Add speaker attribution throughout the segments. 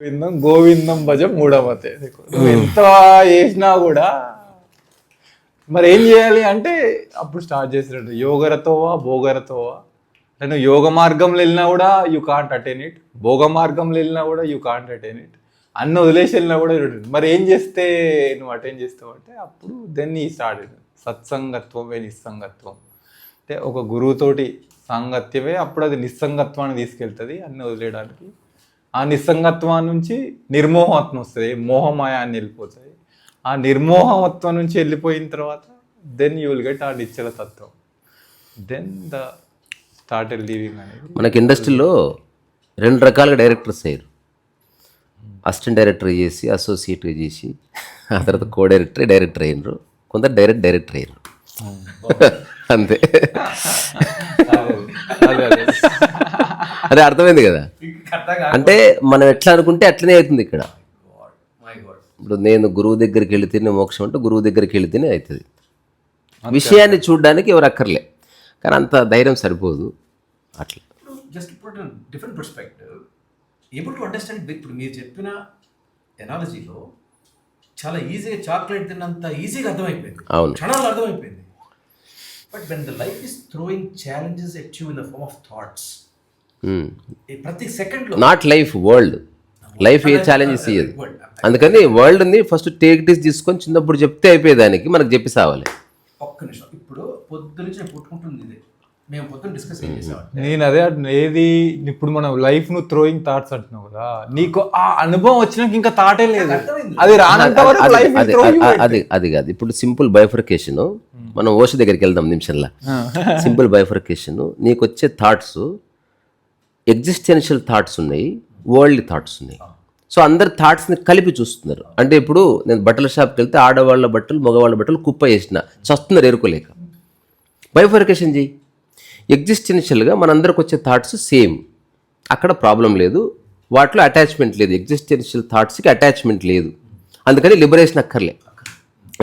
Speaker 1: గోవిందం గోవిందం భజ మూఢమతే. నువ్వు ఎంత చేసినా కూడా మరి ఏం చేయాలి అంటే అప్పుడు స్టార్ట్ చేసినట్టు యోగరతోవా భోగరతోవా. నువ్వు యోగ మార్గంలో వెళ్ళినా కూడా యూ కాంట్ అటైన్ ఇట్, భోగ మార్గంలో వెళ్ళినా కూడా యూ కాంట్ అటైన్ ఇట్, అన్న వదిలేసి వెళ్ళినా కూడా మరి ఏం చేస్తే నువ్వు అటైన్ చేస్తావు అంటే అప్పుడు దెన్ ఈ స్టార్ట్ సత్సంగత్వమే నిస్సంగత్వం. అంటే ఒక గురువుతోటి సాంగత్యమే అప్పుడు అది నిస్సంగత్వాన్ని తీసుకెళ్తుంది అన్ని వదిలేయడానికి. ఆ నిస్సంగత్వం నుంచి నిర్మోహత్వం వస్తుంది, మోహమాయాన్ని వెళ్ళిపోతుంది. ఆ నిర్మోహత్వం నుంచి వెళ్ళిపోయిన తర్వాత దెన్ యూ విల్ గెట్ ఆ నిశ్చల తత్వం, దెన్ ద స్టార్టెడ్ లివింగ్ అనేది.
Speaker 2: మనకి ఇండస్ట్రీలో 2 రకాలుగా డైరెక్టర్స్ అయ్యారు. అసిస్టెంట్ డైరెక్టర్ చేసి, అసోసియేట్గా చేసి, ఆ తర్వాత కో డైరెక్టర్ అయినరు, కొందరు డైరెక్టర్ అయ్యారు. అంతే. అదే అర్థమైంది కదా. అంటే మనం ఎట్లా అనుకుంటే అట్లనే అవుతుంది ఇక్కడ. ఇప్పుడు నేను గురువు దగ్గరికి వెళితేనే మోక్షం అంటే గురువు దగ్గరికి వెళితేనే అవుతుంది. విషయాన్ని చూడడానికి ఎవరు అక్కర్లే, కానీ అంత ధైర్యం సరిపోదు. అట్లా
Speaker 3: జస్ట్ ఇప్పుడు different perspective able to understand. ఇప్పుడు మీరు చెప్పిన ఎనాలజీలో చాలా ఈజీగా చాక్లెట్ తిన్నంత ఈజీగా అర్థమైపోయింది,
Speaker 2: అవును,
Speaker 3: క్షణాలు అర్థమైపోయింది. But when the life is throwing challenges at you in the form of thoughts, ప్రతి సెకండ్లో
Speaker 2: నాట్ లైఫ్, వరల్డ్. లైఫ్ ఏ ఛాలెంజెస్ ఇయ్యదు. అందుకని వరల్డ్ని ఫస్ట్ టేక్ ఇట్ ఈస్ తీసుకొని చిన్నప్పుడు చెప్తే అయిపోయేదానికి మనకు చెప్పి సావాలి.
Speaker 3: ఒక్క నిమిషం, ఇప్పుడు పొద్దు నుంచి నేను పుట్టుకుంటుంది ఇదే, మేము పొద్దున్న డిస్కస్ ఏం చేసామంటే
Speaker 1: నేను అదే ఏది ఇప్పుడు మనం లైఫ్ ను థ్రోయింగ్ థాట్స్ అంటున్నావు కదా, నీకు ఆ అనుభవం వచ్చినాక ఇంకా థాటే లేదు, అది రానంత వరకు లైఫ్
Speaker 2: అది కాదు. ఇప్పుడు సింపుల్ బైఫర్కేషన్, మనం ఓష దగ్గరికి వెళ్దాం నిమిషంలో. సింపుల్ బైఫర్కేషన్, నీకు వచ్చే థాట్స్ ఎగ్జిస్టెన్షియల్ థాట్స్ ఉన్నాయి, వరల్డ్ థాట్స్ ఉన్నాయి. సో అందరు థాట్స్ని కలిపి చూస్తున్నారు. అంటే ఇప్పుడు నేను బట్టల షాప్కి వెళ్తే ఆడవాళ్ళ బట్టలు మగవాళ్ళ బట్టలు కుప్ప వేసిన చస్తున్నారు ఎరుకోలేక. బైఫర్కేషన్ చేయి. ఎగ్జిస్టెన్షియల్గా మనందరికి వచ్చే థాట్స్ సేమ్, అక్కడ ప్రాబ్లం లేదు, వాటిలో అటాచ్మెంట్ లేదు. ఎగ్జిస్టెన్షియల్ థాట్స్కి అటాచ్మెంట్ లేదు, అందుకని లిబరేషన్ అక్కర్లే.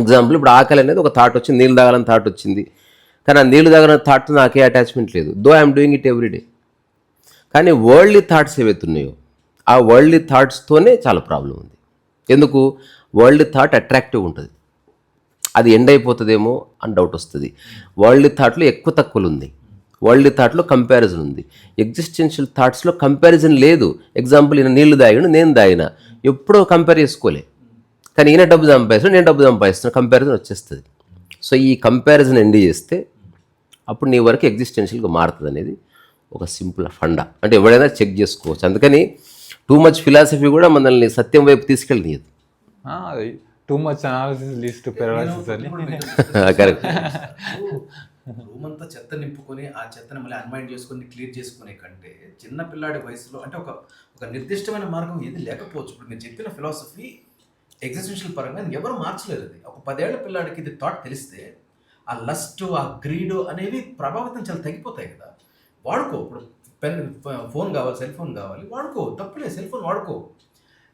Speaker 2: ఎగ్జాంపుల్, ఇప్పుడు ఆకలి అనేది ఒక థాట్ వచ్చింది, నీళ్ళు తాగాలని థాట్ వచ్చింది, కానీ ఆ నీళ్ళు తాగాలని థాట్తో నాకే అటాచ్మెంట్ లేదు, though I'm doing it everyday. కానీ వరల్డ్లీ థాట్స్ ఏవైతున్నాయో ఆ వరల్డ్లీ థాట్స్తోనే చాలా ప్రాబ్లం ఉంది. ఎందుకు? వరల్డ్ థాట్ అట్రాక్టివ్ ఉంటుంది, అది ఎండ్ అయిపోతుందేమో అని డౌట్ వస్తుంది. వరల్డ్ థాట్లో ఎక్కువ తక్కువలు ఉంది, వరల్డ్ థాట్లో కంపారిజన్ ఉంది. ఎగ్జిస్టెన్షియల్ థాట్స్లో కంపారిజన్ లేదు. ఎగ్జాంపుల్, ఈయన నీళ్లు తాగాను, నేను తాగినా, ఎప్పుడో కంపేర్ చేసుకోలే. కానీ ఈయన డబ్బు సంపాదిస్తాను, నేను డబ్బు సంపాదిస్తాను, కంపారిజన్ వచ్చేస్తుంది. సో ఈ కంపారిజన్ ఎండ్ చేస్తే అప్పుడు నీ వరకు ఎగ్జిస్టెన్షియల్గా మారుతుంది అనేది ఒక సింపుల్ ఫండా. అంటే ఎవడైనా చెక్ చేసుకోవచ్చు. అందుకని టూ మచ్ ఫిలాసఫీ కూడా మనల్ని సత్యం వైపు తీసుకెళ్ళనియదు.
Speaker 1: Too much analysis leads to paralysis అని.
Speaker 2: కరెక్ట్.
Speaker 3: రూమ్ అంతా చెత్త నింపుకొని ఆ చెత్తని మళ్ళీ అన్మైండ్ చేసుకొని క్లియర్ చేసుకునే కంటే చిన్న పిల్లాడి వయసులో అంటే ఒక నిర్దిష్టమైన మార్గం ఏది లేకపోవచ్చు. ఇప్పుడు మీరు చెప్పిన ఫిలాసఫీ ఎగ్జిస్టెన్షియల్ పరంగా ఎవరు మార్చలేరు. అది ఒక 10 ఏళ్ల పిల్లాడికి ఇది థాట్ తెలిస్తే ఆ లస్ట్, ఆ గ్రీడ్ అనేవి ప్రభావితం చాలా తగ్గిపోతాయి కదా. వాడుకో, ఇప్పుడు ఫోన్ కావాలి, సెల్ ఫోన్ కావాలి, వాడుకో, తప్పులే, సెల్ ఫోన్ వాడుకో.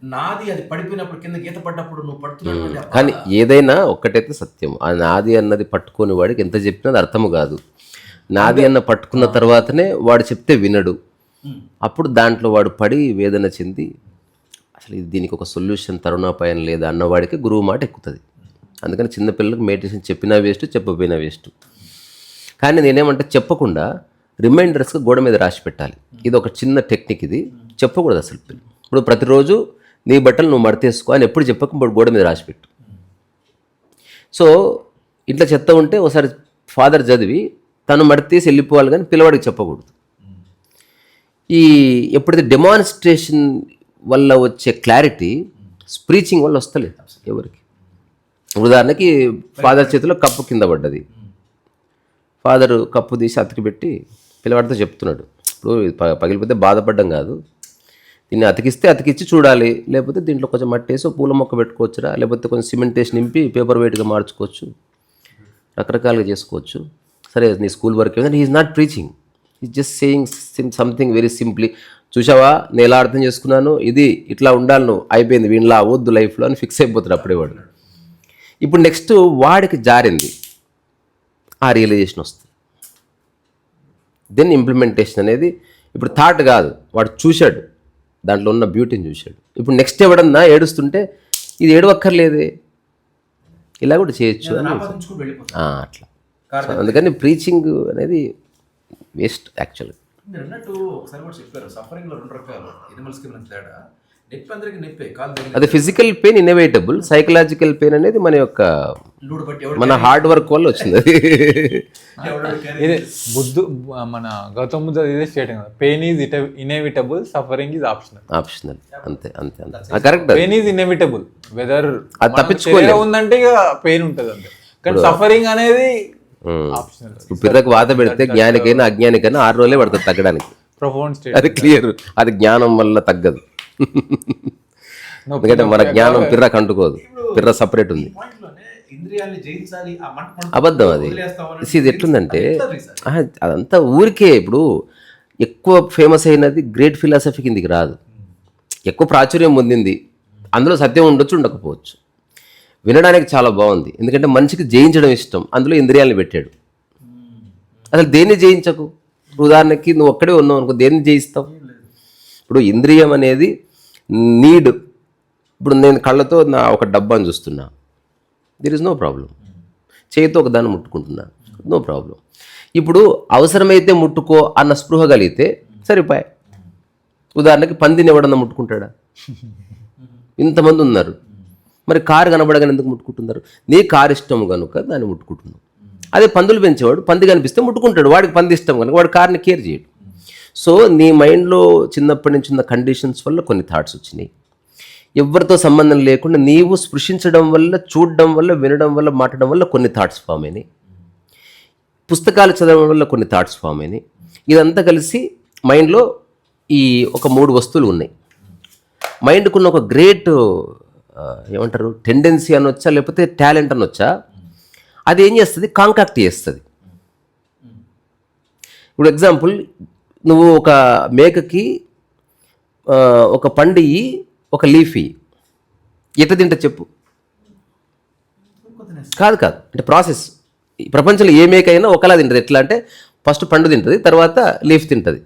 Speaker 3: నాది అది పడిపోయినప్పుడు కింద గీత పడ్డప్పుడు నువ్వు పడుతున్నావు.
Speaker 2: కానీ ఏదైనా ఒక్కటైతే సత్యం, ఆ నాది అన్నది పట్టుకుని వాడికి ఎంత చెప్పినది అర్థము కాదు. నాది అన్న పట్టుకున్న తర్వాతనే వాడు చెప్తే వినడు. అప్పుడు దాంట్లో వాడు పడి వేదన చెంది అసలు దీనికి ఒక సొల్యూషన్, తరుణోపాయం లేదా అన్నవాడికి గురువు మాట ఎక్కుతుంది. అందుకని చిన్నపిల్లలకు మెడిటేషన్ చెప్పినా వేస్ట్, చెప్పపోయినా వేస్ట్. కానీ నేనేమంటే చెప్పకుండా రిమైండర్స్గా గోడ మీద రాసి పెట్టాలి. ఇది ఒక చిన్న టెక్నిక్, ఇది చెప్పకూడదు అసలు. ఇప్పుడు ప్రతిరోజు నీ బట్టలు నువ్వు మడతేసుకో అని ఎప్పుడు చెప్పకుండా గోడ మీద రాసిపెట్టు. సో ఇట్లా చెత్త ఉంటే ఒకసారి ఫాదర్ చదివి తను మడతీసి వెళ్ళిపోవాలి, కానీ పిల్లవాడికి చెప్పకూడదు. ఈ ఎప్పుడైతే డెమాన్స్ట్రేషన్ వల్ల వచ్చే క్లారిటీ స్ప్రీచింగ్ వల్ల వస్తలేదు ఎవరికి. ఉదాహరణకి ఫాదర్ చేతిలో కప్పు కింద పడ్డది, ఫాదరు కప్పు తీసి అతికి పెట్టి పిల్లవాడితో చెప్తున్నాడు, ఇప్పుడు పగిలిపోతే బాధపడ్డం కాదు, దీన్ని అతికిచ్చి చూడాలి, లేకపోతే దీంట్లో కొంచెం మట్టేసి పూల మొక్క పెట్టుకోవచ్చురా, లేకపోతే కొంచెం సిమెంట్ వేసి నింపి పేపర్ వెయిట్గా మార్చుకోవచ్చు, రకరకాలుగా చేసుకోవచ్చు. సరే నీ స్కూల్ వర్క్ ఏమైనా. He is not preaching, is just saying something very simply. చూసావా నేను ఎలా అర్థం చేసుకున్నాను, ఇది ఇట్లా ఉండాలి, నువ్వు అయిపోయింది, వీళ్ళ వద్దు లైఫ్లో అని ఫిక్స్ అయిపోతాడు అప్పుడే వాడు. ఇప్పుడు నెక్స్ట్ వాడికి జారింది, ఆ రియలైజేషన్ వస్తుంది. దెన్ ఇంప్లిమెంటేషన్ అనేది ఇప్పుడు థాట్ కాదు, వాడు చూశాడు, దాంట్లో ఉన్న బ్యూటీని చూశాడు. ఇప్పుడు నెక్స్ట్ ఎవడన్నా ఏడుస్తుంటే ఇది ఏడవక్కర్లేదే, ఇలా కూడా చేయొచ్చు అని
Speaker 3: ఆపాదించుకుని వెళ్ళిపోతారు.
Speaker 2: అట్లా. సో అందుకని ప్రీచింగ్ అనేది వేస్ట్ యాక్చువల్గా.
Speaker 3: మీరు అన్నట్టు ఒకసారి కూడా చెప్పారు, సఫరింగ్ లో 2 రకాలు, ఎనిమల్స్ కి మన తేడా. నొప్పి అందరికి నొప్పే, కాదు
Speaker 2: అది physical pain innovatable, psychological pain అనేది మన యొక్క
Speaker 3: లూడు బట్టి
Speaker 2: మన హార్డ్ వర్క్ వల్ల వచ్చింది అది.
Speaker 1: ఇదే మన గౌతమ్ బుద్ధ ఇదే స్టేట్ కదా, pain is inevitable, suffering is optional.
Speaker 2: Optional, అంతే అంతే అంతే, correct.
Speaker 1: Pain is inevitable, whether
Speaker 2: అది తప్పించుకోలేదు
Speaker 1: ఉందంటే ఇక పెయిన్ ఉంటుంది అంతే, కానీ సఫరింగ్ అనేది ఆప్షనల్.
Speaker 2: పిర్రకు వాత పెడితే జ్ఞానికైనా అజ్ఞానికైనా 6 రోజులే పడుతుంది తగ్గడానికి.
Speaker 1: ప్రొఫౌండ్ స్టేట్,
Speaker 2: అది క్లియర్. అది జ్ఞానం వల్ల తగ్గదు. ఎందుకంటే మన జ్ఞానం పిర్రకు అంటుకోదు, పిర్ర సపరేట్ ఉంది.
Speaker 3: ఇంద్రియాల్ని జయించాలి, ఆ మంట
Speaker 2: అబద్ధం అది. ఇది ఎట్లుందంటే అదంతా ఊరికే. ఇప్పుడు ఎక్కువ ఫేమస్ అయినది గ్రేట్ ఫిలాసఫీ కిందికి రాదు, ఎక్కువ ప్రాచుర్యం పొందింది, అందులో సత్యం ఉండొచ్చు ఉండకపోవచ్చు, వినడానికి చాలా బాగుంది, ఎందుకంటే మనిషికి జయించడం ఇష్టం, అందులో ఇంద్రియాలను పెట్టాడు. అసలు దేన్ని జయించకు. ఉదాహరణకి నువ్వు ఒక్కడే ఉన్నావు అనుకో, దేన్ని జయిస్తావు? ఇప్పుడు ఇంద్రియం అనేది నీడ్. ఇప్పుడు నేను కళ్ళతో నా ఒక డబ్బాని చూస్తున్నా, దిర్ ఇస్ నో ప్రాబ్లం. చేతితో ఒక దాన్ని ముట్టుకుంటున్నా, నో ప్రాబ్లం. ఇప్పుడు అవసరమైతే ముట్టుకో అన్న స్పృహ కలిగితే సరిపోయి. ఉదాహరణకి పందిని ఎవడన్నా ముట్టుకుంటాడా? ఇంతమంది ఉన్నారు, మరి కారు కనబడగానే ఎందుకు ముట్టుకుంటున్నారు? నీ కారు ఇష్టం కనుక దాన్ని ముట్టుకుంటున్నావు. అదే పందులు పెంచేవాడు పంది కనిపిస్తే ముట్టుకుంటాడు, వాడికి పంది ఇష్టం కనుక వాడు కార్ని కేర్ చేయడు. సో నీ మైండ్లో చిన్నప్పటి నుంచి ఉన్న కండిషన్స్ వల్ల కొన్ని థాట్స్ వచ్చినాయి. ఎవరితో సంబంధం లేకుండా నీవు స్పృశించడం వల్ల, చూడడం వల్ల, వినడం వల్ల, మాట్లాడడం వల్ల కొన్ని థాట్స్ ఫామ్ అయినాయి. పుస్తకాలు చదవడం వల్ల కొన్ని థాట్స్ ఫామ్ అయినాయి. ఇదంతా కలిసి మైండ్లో ఈ ఒక 3 వస్తువులు ఉన్నాయి. మైండ్కున్న ఒక గ్రేట్ ఏమంటారు టెండెన్సీ అనొచ్చా, లేకపోతే టాలెంట్ అనొచ్చా, అది ఏం చేస్తుంది? కాంకాక్ట్ చేస్తుంది. ఇప్పుడు ఎగ్జాంపుల్, నువ్వు ఒక మేకకి ఒక పండు ఒక లీఫీ ఎట్లా తింటా చెప్పు? కాదు అంటే ప్రాసెస్. ఈ ప్రపంచంలో ఏ మేక అయినా ఒకలా తింటుంది. ఎట్లా అంటే ఫస్ట్ పండు తింటుంది, తర్వాత లీఫ్ తింటుంది.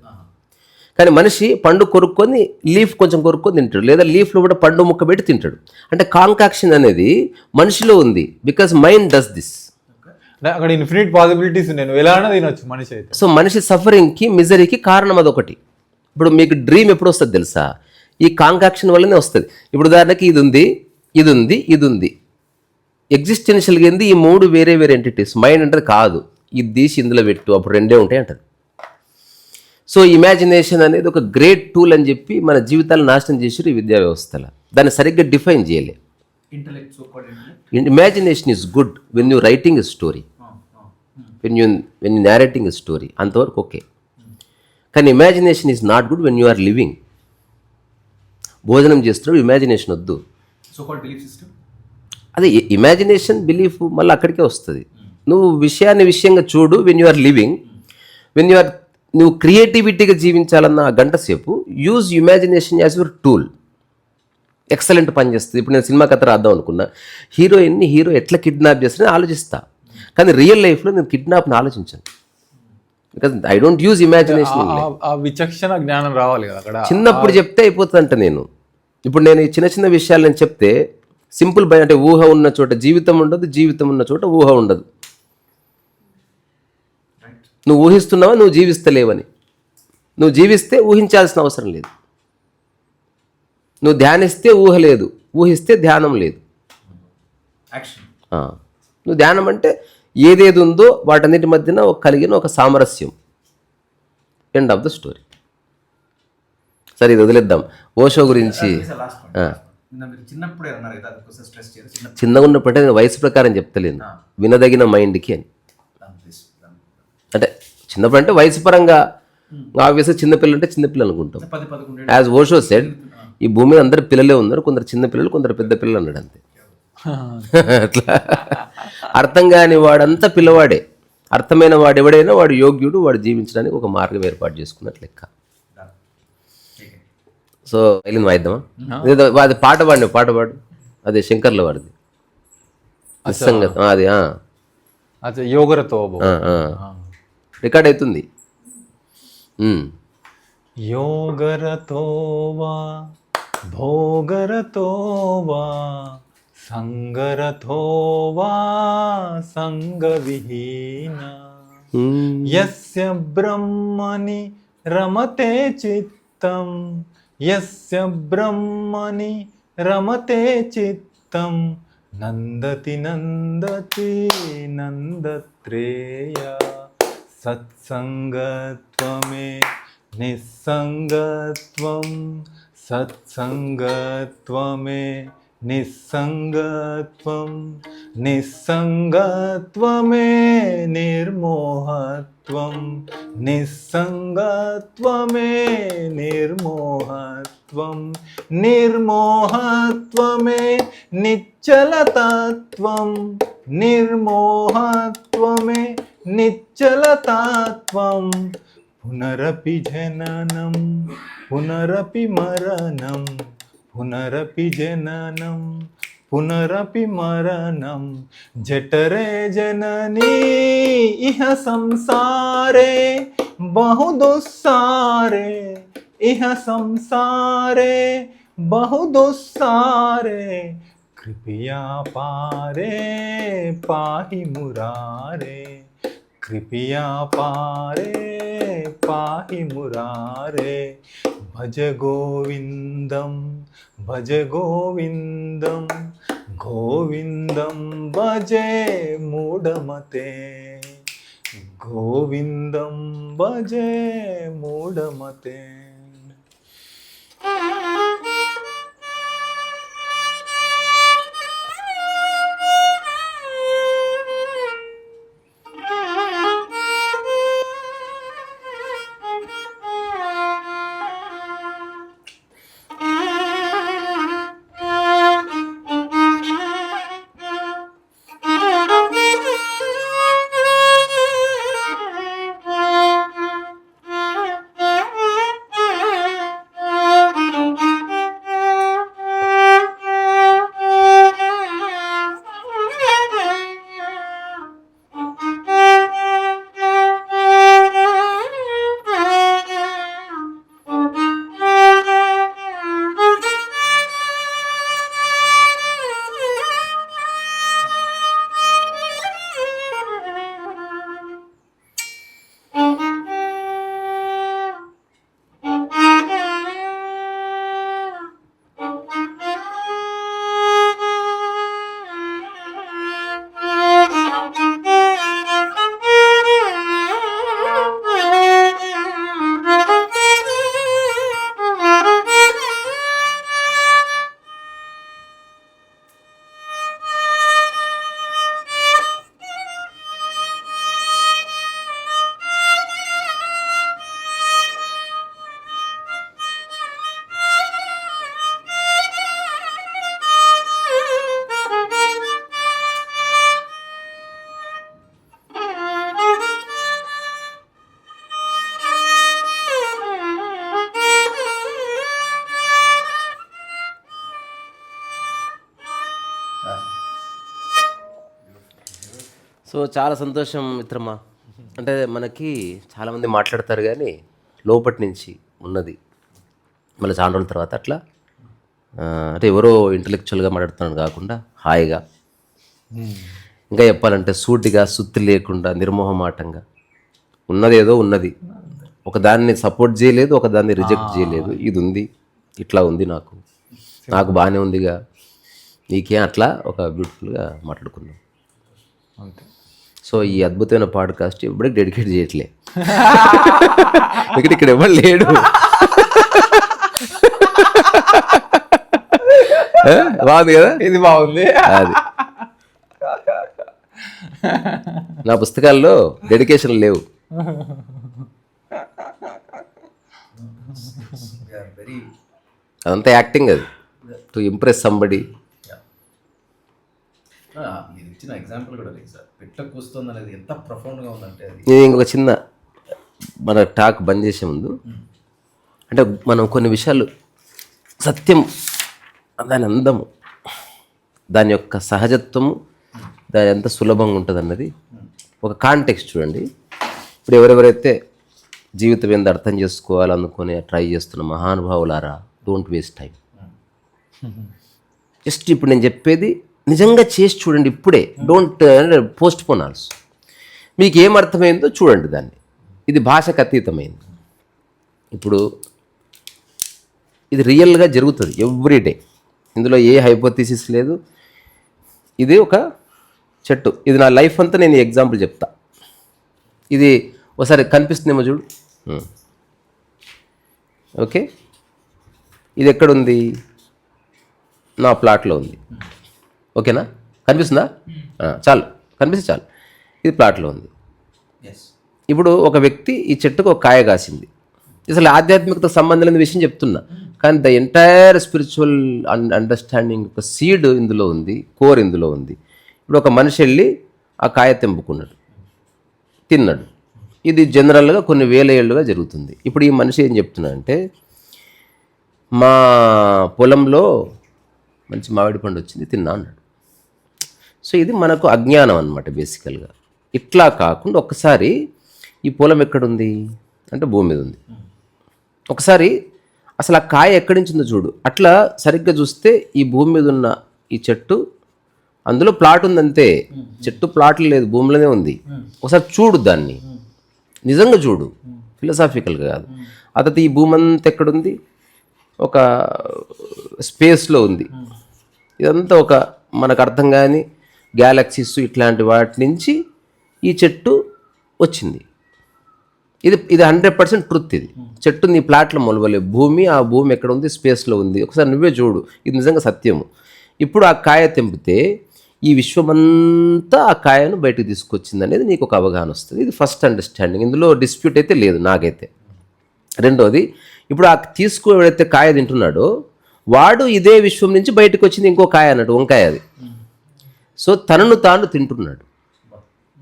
Speaker 2: కానీ మనిషి పండు కొరుక్కొని లీఫ్ కొంచెం కొరుక్కొని తింటాడు, లేదా లీఫ్లో కూడా పండు ముక్క పెట్టి తింటాడు. అంటే కాంకాక్షన్ అనేది మనిషిలో ఉంది, బికాస్ మైండ్ డస్ దిస్.
Speaker 1: అక్కడ ఇన్ఫినిట్ పాసిబిలిటీస్ ఉన్నాయి, నువ్వు ఎలా అయినా తినొచ్చు మనిషి అయితే.
Speaker 2: సో మనిషి సఫరింగ్కి, మిజరీకి కారణం అదొకటి. ఇప్పుడు మీకు డ్రీమ్ ఎప్పుడు వస్తుంది తెలుసా? ఈ కాంకాక్షన్ వల్లనే వస్తుంది. ఇప్పుడు ఉదాహరణకి ఇది ఉంది, ఇది ఉంది, ఇది ఉంది. ఎగ్జిస్టెన్షియల్గా ఏంది? ఈ 3 వేరే వేరే ఎంటిటీస్. మైండ్ అంటే కాదు, ఇది తీసి ఇందులో పెట్టు, అప్పుడు 2 ఉంటాయి అంటది. సో ఇమాజినేషన్ అనేది ఒక గ్రేట్ టూల్ అని చెప్పి మన జీవితాలను నాశనం చేసారు ఈ విద్యా వ్యవస్థలో. దాన్ని సరిగ్గా డిఫైన్ చేయలే. Imagination is good when you writing a story, when you narrating a story, అంతవరకు ఓకే. కానీ imagination is not good when you are living. భోజనం చేస్తున్నావు, ఇమాజినేషన్ వద్దు. అదే ఇమాజినేషన్, బిలీఫ్ మళ్ళీ అక్కడికే వస్తుంది. నువ్వు విషయంగా చూడు when you are living. When you are నువ్వు క్రియేటివిటీగా జీవించాలన్న ఆ గంట సేపు use imagination as your tool. Excellent పని చేస్తుంది. ఇప్పుడు నేను సినిమా కథ రాద్దాం అనుకున్నా, హీరో ఎట్లా కిడ్నాప్ చేస్తానని ఆలోచిస్తా, కానీ రియల్ లైఫ్లో నేను కిడ్నాప్ని ఆలోచించాను. Because I don't use imagination.
Speaker 1: ఆ విచక్షణ జ్ఞానం రావాలి కదా అక్కడ.
Speaker 2: చిన్నప్పుడు చెప్తే అయిపోతుందంట. ఇప్పుడు నేను ఈ చిన్న విషయాలు నేను చెప్తే సింపుల్ బై, అంటే ఊహ ఉన్న చోట జీవితం ఉండదు, జీవితం ఉన్న చోట ఊహ ఉండదు. నువ్వు ఊహిస్తున్నావా, నువ్వు జీవిస్తలేవని. నువ్వు జీవిస్తే ఊహించాల్సిన అవసరం లేదు. నువ్వు ధ్యానిస్తే ఊహ లేదు, ఊహిస్తే ధ్యానం లేదు. నువ్వు ధ్యానం అంటే ఏదేది ఉందో వాటన్నిటి మధ్యన కలిగిన ఒక సామరస్యం. End of the story. సరే, ఇది వదిలేద్దాం. ఓషో గురించి చిన్నగా ఉన్నప్పుడు నేను వయసు ప్రకారం చెప్తలేను, వినదగిన మైండ్కి అని. అంటే చిన్నప్పుడు అంటే వయసు పరంగా ఆబ్వియస్గా చిన్నపిల్లలు అంటే చిన్నపిల్లలు అనుకుంటాం. యాజ్ ఓషో సెడ్, ఈ భూమి మీద అందరు పిల్లలే ఉన్నారు, కొందరు చిన్నపిల్లలు, కొందరు పెద్ద పిల్లలు అన్నాడు అంతే. అట్లా అర్థం కాని వాడంతా పిల్లవాడే, అర్థమైన వాడు ఎవడైనా వాడు యోగ్యుడు, వాడు జీవించడానికి ఒక మార్గం ఏర్పాటు చేసుకున్నట్లు లెక్క. సో వెళ్ళింది వాయిద్దామా? అది పాట పాడు. అదే శంకర్లో వాడిది నిస్సంగతం. అది
Speaker 1: యోగరతో
Speaker 2: రికార్డ్ అవుతుంది.
Speaker 1: योगरतो वा भोगरतो वा संगरतो वा संगविहीना यस्य ब्रह्मणि रमते चित्तं यस्य ब्रह्मणि रमते चित्तं नन्दति नन्दति नन्दत्रेय सत्संगत्वमे निस्संगत्वं सत्संगत्वमे निस्संगत्वं निस्संगत्वमे निर्मोहत्वं निस्संगत्वमे निर्मोहत्वं निर्मोहत्वमे निश्चलतत्वं निर्मोहत्वमे निश्चलतत्वं पुनरपि जननं पुनरपि मरणं पुनरपि जननं पुनरपि मरणं जठरे जननी इह संसारे बहु दुस्सारे इह संसारे बहु दुस्सारे कृपया पारे पाहि मुरारे कृपया पारे पाहि मुरारे भज गोविंदं गोविंदं भजे मूढमते गोविंदं भजे मूढमते.
Speaker 2: సో చాలా సంతోషం మిత్రమా. అంటే మనకి చాలామంది మాట్లాడతారు కానీ లోపటి నుంచి ఉన్నది మళ్ళీ చాలా రోజుల తర్వాత అట్లా అంటే ఎవరో ఇంటలెక్చువల్గా మాట్లాడుతున్నాను కాకుండా హాయిగా, ఇంకా చెప్పాలంటే సూటిగా సుత్తి లేకుండా నిర్మోహమాటంగా ఉన్నదేదో ఉన్నది, ఒక దాన్ని సపోర్ట్ చేయలేదు, ఒక దాన్ని రిజెక్ట్ చేయలేదు. ఇది ఉంది, ఇట్లా ఉంది, నాకు బాగానే ఉందిగా, నీకేం, అట్లా ఒక బ్యూటిఫుల్గా మాట్లాడుకుందాం.
Speaker 1: అంతే.
Speaker 2: సో ఈ అద్భుతమైన పాడ్కాస్ట్ ఇప్పటికి డెడికేట్ చేయట్లే, ఇక్కడ ఎవరు లేడు. బాగుంది కదా,
Speaker 1: ఇది బాగుంది.
Speaker 2: అది నా పుస్తకాల్లో డెడికేషన్ లేవు. అదంతా యాక్టింగ్, అది టు ఇంప్రెస్ సంబడి.
Speaker 3: మీరు ఇచ్చిన ఎగ్జాంపుల్ కూడా లేదు సార్, పెట్ల కూస్తుంది అనేది ఎంత ప్రొఫౌండ్గా ఉందంటే అది.
Speaker 2: నేను ఇంకొక చిన్న మన టాక్ బంద్ చేసే ముందు, అంటే మనం కొన్ని విషయాలు సత్యం, దాని అందము, దాని యొక్క సహజత్వము, దాని ఎంత సులభంగా ఉంటుంది అన్నది ఒక కాంటెక్స్ట్ చూడండి. ఇప్పుడు ఎవరెవరైతే జీవితం ఏంది అర్థం చేసుకోవాలనుకునే ట్రై చేస్తున్న మహానుభావులారా, డోంట్ వేస్ట్ టైం. జస్ట్ ఇప్పుడు నేను చెప్పేది నిజంగా చేసి చూడండి ఇప్పుడే. Don't post phone also. మీకు ఏం అర్థమైందో చూడండి దాన్ని. ఇది భాషకు అతీతమైంది. ఇప్పుడు ఇది రియల్గా జరుగుతుంది ఎవ్రీడే. ఇందులో ఏ హైపోథిసిస్ లేదు. ఇది ఒక చెట్టు. ఇది నా లైఫ్ అంతా నేను ఎగ్జాంపుల్ చెప్తా. ఇది ఒకసారి కనిపిస్తుందేమో చూడు. ఓకే, ఇది ఎక్కడుంది? నా ప్లాట్లో ఉంది. ఓకేనా? కనిపిస్తుందా? చాలు, కనిపిస్తే చాలు. ఇది ప్లాట్లో ఉంది. ఇప్పుడు ఒక వ్యక్తి ఈ చెట్టుకు ఒక కాయ కాసింది. అసలు ఆధ్యాత్మికత సంబంధం లేని విషయం చెప్తున్నా, కానీ ద ఎంటైర్ స్పిరిచువల్ అండర్స్టాండింగ్ ఒక సీడ్ ఇందులో ఉంది, కోర్ ఇందులో ఉంది. ఇప్పుడు ఒక మనిషి వెళ్ళి ఆ కాయ తెంపుకున్నాడు, తిన్నాడు. ఇది జనరల్గా కొన్ని వేల ఏళ్ళుగా జరుగుతుంది. ఇప్పుడు ఈ మనిషి ఏం చెప్తున్నాడంటే, మా పొలంలో మంచి మామిడి పండు వచ్చింది, తిన్నా అన్నాడు. సో ఇది మనకు అజ్ఞానం అన్నమాట బేసికల్గా. ఇట్లా కాకుండా ఒక్కసారి ఈ పొలం ఎక్కడుంది అంటే భూమి మీద ఉంది. ఒకసారి అసలు ఆ కాయ ఎక్కడి నుంచి ఉందో చూడు. అట్లా సరిగ్గా చూస్తే ఈ భూమి మీద ఉన్న ఈ చెట్టు, అందులో ప్లాట్ ఉందంతే. చెట్టు ప్లాట్లు లేదు, భూమిలోనే ఉంది. ఒకసారి చూడు, దాన్ని నిజంగా చూడు, ఫిలసాఫికల్గా కాదు. అతను ఈ భూమి అంతా ఎక్కడుంది? ఒక స్పేస్లో ఉంది. ఇదంతా ఒక మనకు అర్థం కాని గ్యాలక్సీస్ ఇట్లాంటి వాటి నుంచి ఈ చెట్టు వచ్చింది. ఇది 100% ట్రుత్. ఇది చెట్టు నీ ప్లాట్లో మొలవలే. భూమి, ఆ భూమి ఎక్కడ ఉంది? స్పేస్లో ఉంది. ఒకసారి నువ్వే చూడు, ఇది నిజంగా సత్యము. ఇప్పుడు ఆ కాయ తెంపితే ఈ విశ్వమంతా ఆ కాయను బయటకు తీసుకొచ్చింది అనేది నీకు ఒక అవగాహన వస్తుంది. ఇది ఫస్ట్ అండర్స్టాండింగ్. ఇందులో డిస్ప్యూట్ అయితే లేదు నాకైతే. రెండోది, ఇప్పుడు ఆ ఎవడైతే కాయ తింటున్నాడో వాడు ఇదే విశ్వం నుంచి బయటకు వచ్చింది ఇంకో కాయ అన్నట్టు, వంకాయ అది. సో తనను తాను తింటున్నాడు,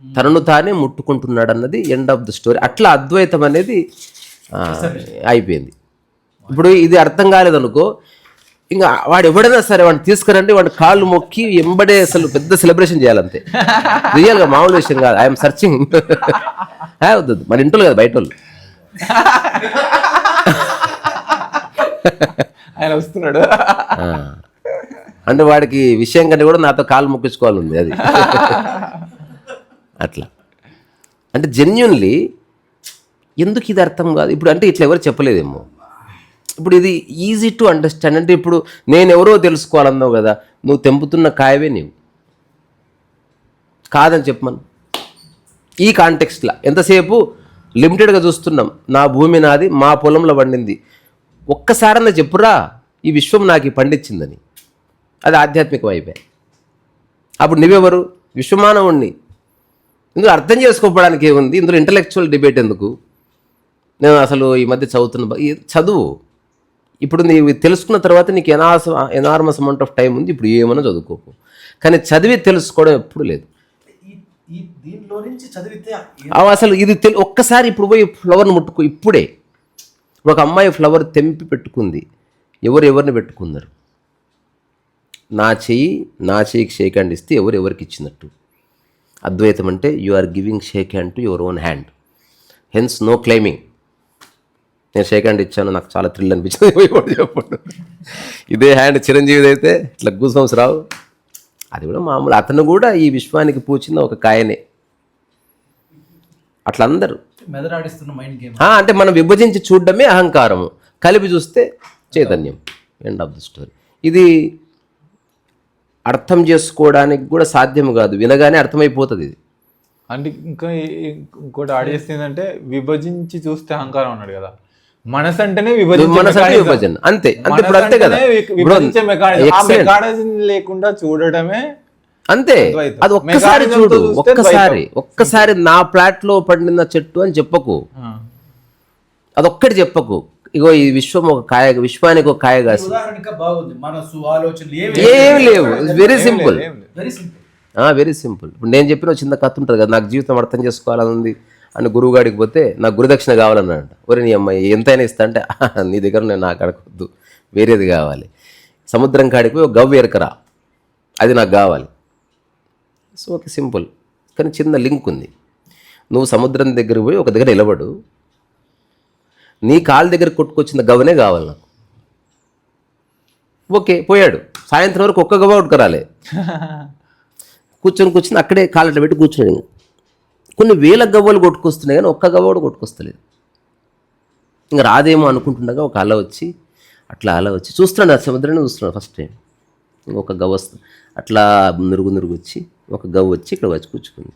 Speaker 2: తనను తానే ముట్టుకుంటున్నాడు అన్నది ఎండ్ ఆఫ్ ద స్టోరీ. అట్లా అద్వైతం అనేది అయిపోయింది. ఇప్పుడు ఇది అర్థం కాలేదనుకో, ఇంకా వాడు ఎవడైనా సరే వాడిని తీసుకురండి, వాడి కాళ్ళు మొక్కి ఎంబడే అసలు పెద్ద సెలబ్రేషన్ చేయాలంతే. రియల్గా మామూలు విషయం కాదు. I'm searching. వద్దు, మన ఇంట్లో కదా, బయట వాళ్ళు.
Speaker 1: ఆయన వస్తున్నాడు
Speaker 2: అంటే వాడికి విషయం కంటే కూడా నాతో కాళ్ళు మొక్కించుకోవాలి ఉంది అది. అట్లా అంటే జెన్యున్లీ ఎందుకు ఇది అర్థం కాదు ఇప్పుడు అంటే ఇట్లా ఎవరు చెప్పలేదేమో. ఇప్పుడు ఇది ఈజీ టు అండర్స్టాండ్. అంటే ఇప్పుడు నేను ఎవరో తెలుసుకోవాలన్నావు కదా, నువ్వు తెంపుతున్న కాయవే నీవు కాదని చెప్పమను. ఈ కాంటెక్స్ట్లో ఎంతసేపు లిమిటెడ్గా చూస్తున్నాం. నా భూమి నాది, మా పొలంలో పండింది. ఒక్కసారన్నా చెప్పురా ఈ విశ్వం నాకు పండించిందని. అది ఆధ్యాత్మికం అయిపోయాయి. అప్పుడు నువ్వెవరు? విశ్వమానవుణ్ణి. ఇందులో అర్థం చేసుకోవడానికి ఏముంది? ఇందులో ఇంటలెక్చువల్ డిబేట్ ఎందుకు? నేను అసలు ఈ మధ్య చదువు. ఇప్పుడు నీవు తెలుసుకున్న తర్వాత నీకు ఎనార్మస్ అమౌంట్ ఆఫ్ టైం ఉంది. ఇప్పుడు ఏమన్నా చదువుకోకు, కానీ చదివి తెలుసుకోవడం ఎప్పుడు లేదు.
Speaker 3: దీనిలో నుంచి చదివితే
Speaker 2: అసలు ఇది ఒక్కసారి ఇప్పుడు పోయి ఫ్లవర్ని ముట్టుకో. ఇప్పుడే ఒక అమ్మాయి ఫ్లవర్ తెంపి పెట్టుకుంది. ఎవరిని పెట్టుకున్నారు? నా చెయ్యికి షేక్ హ్యాండ్ ఇస్తే ఎవరికి ఇచ్చినట్టు? అద్వైతం అంటే you are giving shake hand to your own hand, hence no claiming. నేను షేక్ హ్యాండ్ ఇచ్చాను, నాకు చాలా థ్రిల్ అనిపించింది చెప్పండి. ఇదే హ్యాండ్ చిరంజీవిది అయితే ఇట్లా గూస్ బంప్స్ రావు. అది కూడా మామూలు. అతను కూడా ఈ విశ్వానికి పూచిన ఒక కాయనే. అట్లా అందరూ
Speaker 3: మెదడాడిస్తున్న మైండ్ గేమ్.
Speaker 2: అంటే మనం విభజించి చూడడమే అహంకారము, కలిపి చూస్తే చైతన్యం. End of the story. ఇది అర్థం చేసుకోవడానికి కూడా సాధ్యం కాదు, వినగానే అర్థమైపోతుంది ఇది.
Speaker 1: అంటే ఇంకోటి ఆడియన్స్ ఏంటంటే విభజించి చూస్తే అహంకారం అన్నాడు కదా, మనసు అంటేనే
Speaker 2: విభజన. అంతే ఇప్పుడు అంతే కదా,
Speaker 1: మెకానిజం లేకుండా చూడటమే
Speaker 2: అంతే. అది ఒక్కసారి చూడు, ఒక్కసారి నా ప్లాట్ లో పండిన చెట్టు అని చెప్పకు, అదొక్కటి చెప్పకు. ఇగో ఈ విశ్వం ఒక కాయ, విశ్వానికి ఒక కాయ కాసి ఏం లేవు. Very simple. ఇప్పుడు నేను చెప్పిన చిన్న కథ ఉంటుంది కదా, నాకు జీవితం అర్థం చేసుకోవాలని ఉంది అని గురువుగాడికి పోతే నాకు గురుదక్షిణ కావాలన్నాడు. ఒరే నీ అమ్మాయి ఎంతైనా ఇస్తా అంటే, నీ దగ్గర నేను నాకు అడగొద్దు, వేరేది కావాలి. సముద్రం కాడికి పోయి ఒక గవ్వ ఎరకరా, అది నాకు కావాలి. So okay, simple. కానీ చిన్న లింక్ ఉంది. నువ్వు సముద్రం దగ్గర పోయి ఒక దగ్గర నిలబడు, నీ కాళ్ళ దగ్గర కొట్టుకొచ్చిన గవ్వనే కావాలి నాకు. ఓకే పోయాడు. సాయంత్రం వరకు ఒక్క గవ్వ కొట్టుకురాలే. కూర్చొని అక్కడే కాళ్ళ పెట్టి కూర్చున్నాడు. కొన్ని వేల గవ్వలు కొట్టుకొస్తున్నాయి కానీ ఒక్క గవ్వ కూడా కొట్టుకొస్తలేదు. ఇంకా రాదేమో అనుకుంటుండగా ఒక అల వచ్చి అలా వచ్చి చూస్తున్నాడు, ఆ సముద్రాన్ని చూస్తున్నాడు ఫస్ట్ టైం. ఒక గవ్వ వస్తుంది అట్లా నురుగు వచ్చి ఒక గవ్వ వచ్చి ఇక్కడ వచ్చి కూర్చుకుంది.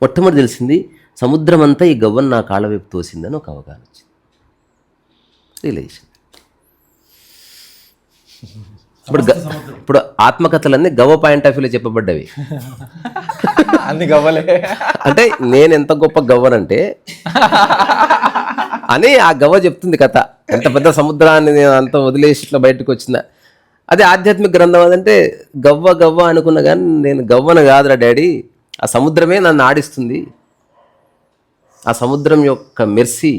Speaker 2: మొట్టమొదటి తెలిసింది సముద్రం అంతా ఈ గవ్వను నా కాళ్ళ వైపు తోసిందని ఒక అవగాహన వచ్చింది, రియలైజేషన్. ఇప్పుడు ఆత్మకథలన్నీ గవ్వ పాయింట్ ఆఫ్ వ్యూలో చెప్పబడ్డవి.
Speaker 1: అన్ని గవ్వలే
Speaker 2: అంటే నేను ఎంత గొప్ప గవ్వనంటే అని ఆ గవ్వ చెప్తుంది కథ. ఎంత పెద్ద సముద్రాన్ని నేను అంత వదిలేసి ఇట్లా బయటకు వచ్చిన. అదే ఆధ్యాత్మిక గ్రంథం అదంటే గవ్వ అనుకున్నా కానీ నేను గవ్వను కాదురా డాడీ, ఆ సముద్రమే నన్ను ఆడిస్తుంది. ఆ సముద్రం యొక్క మెర్సీ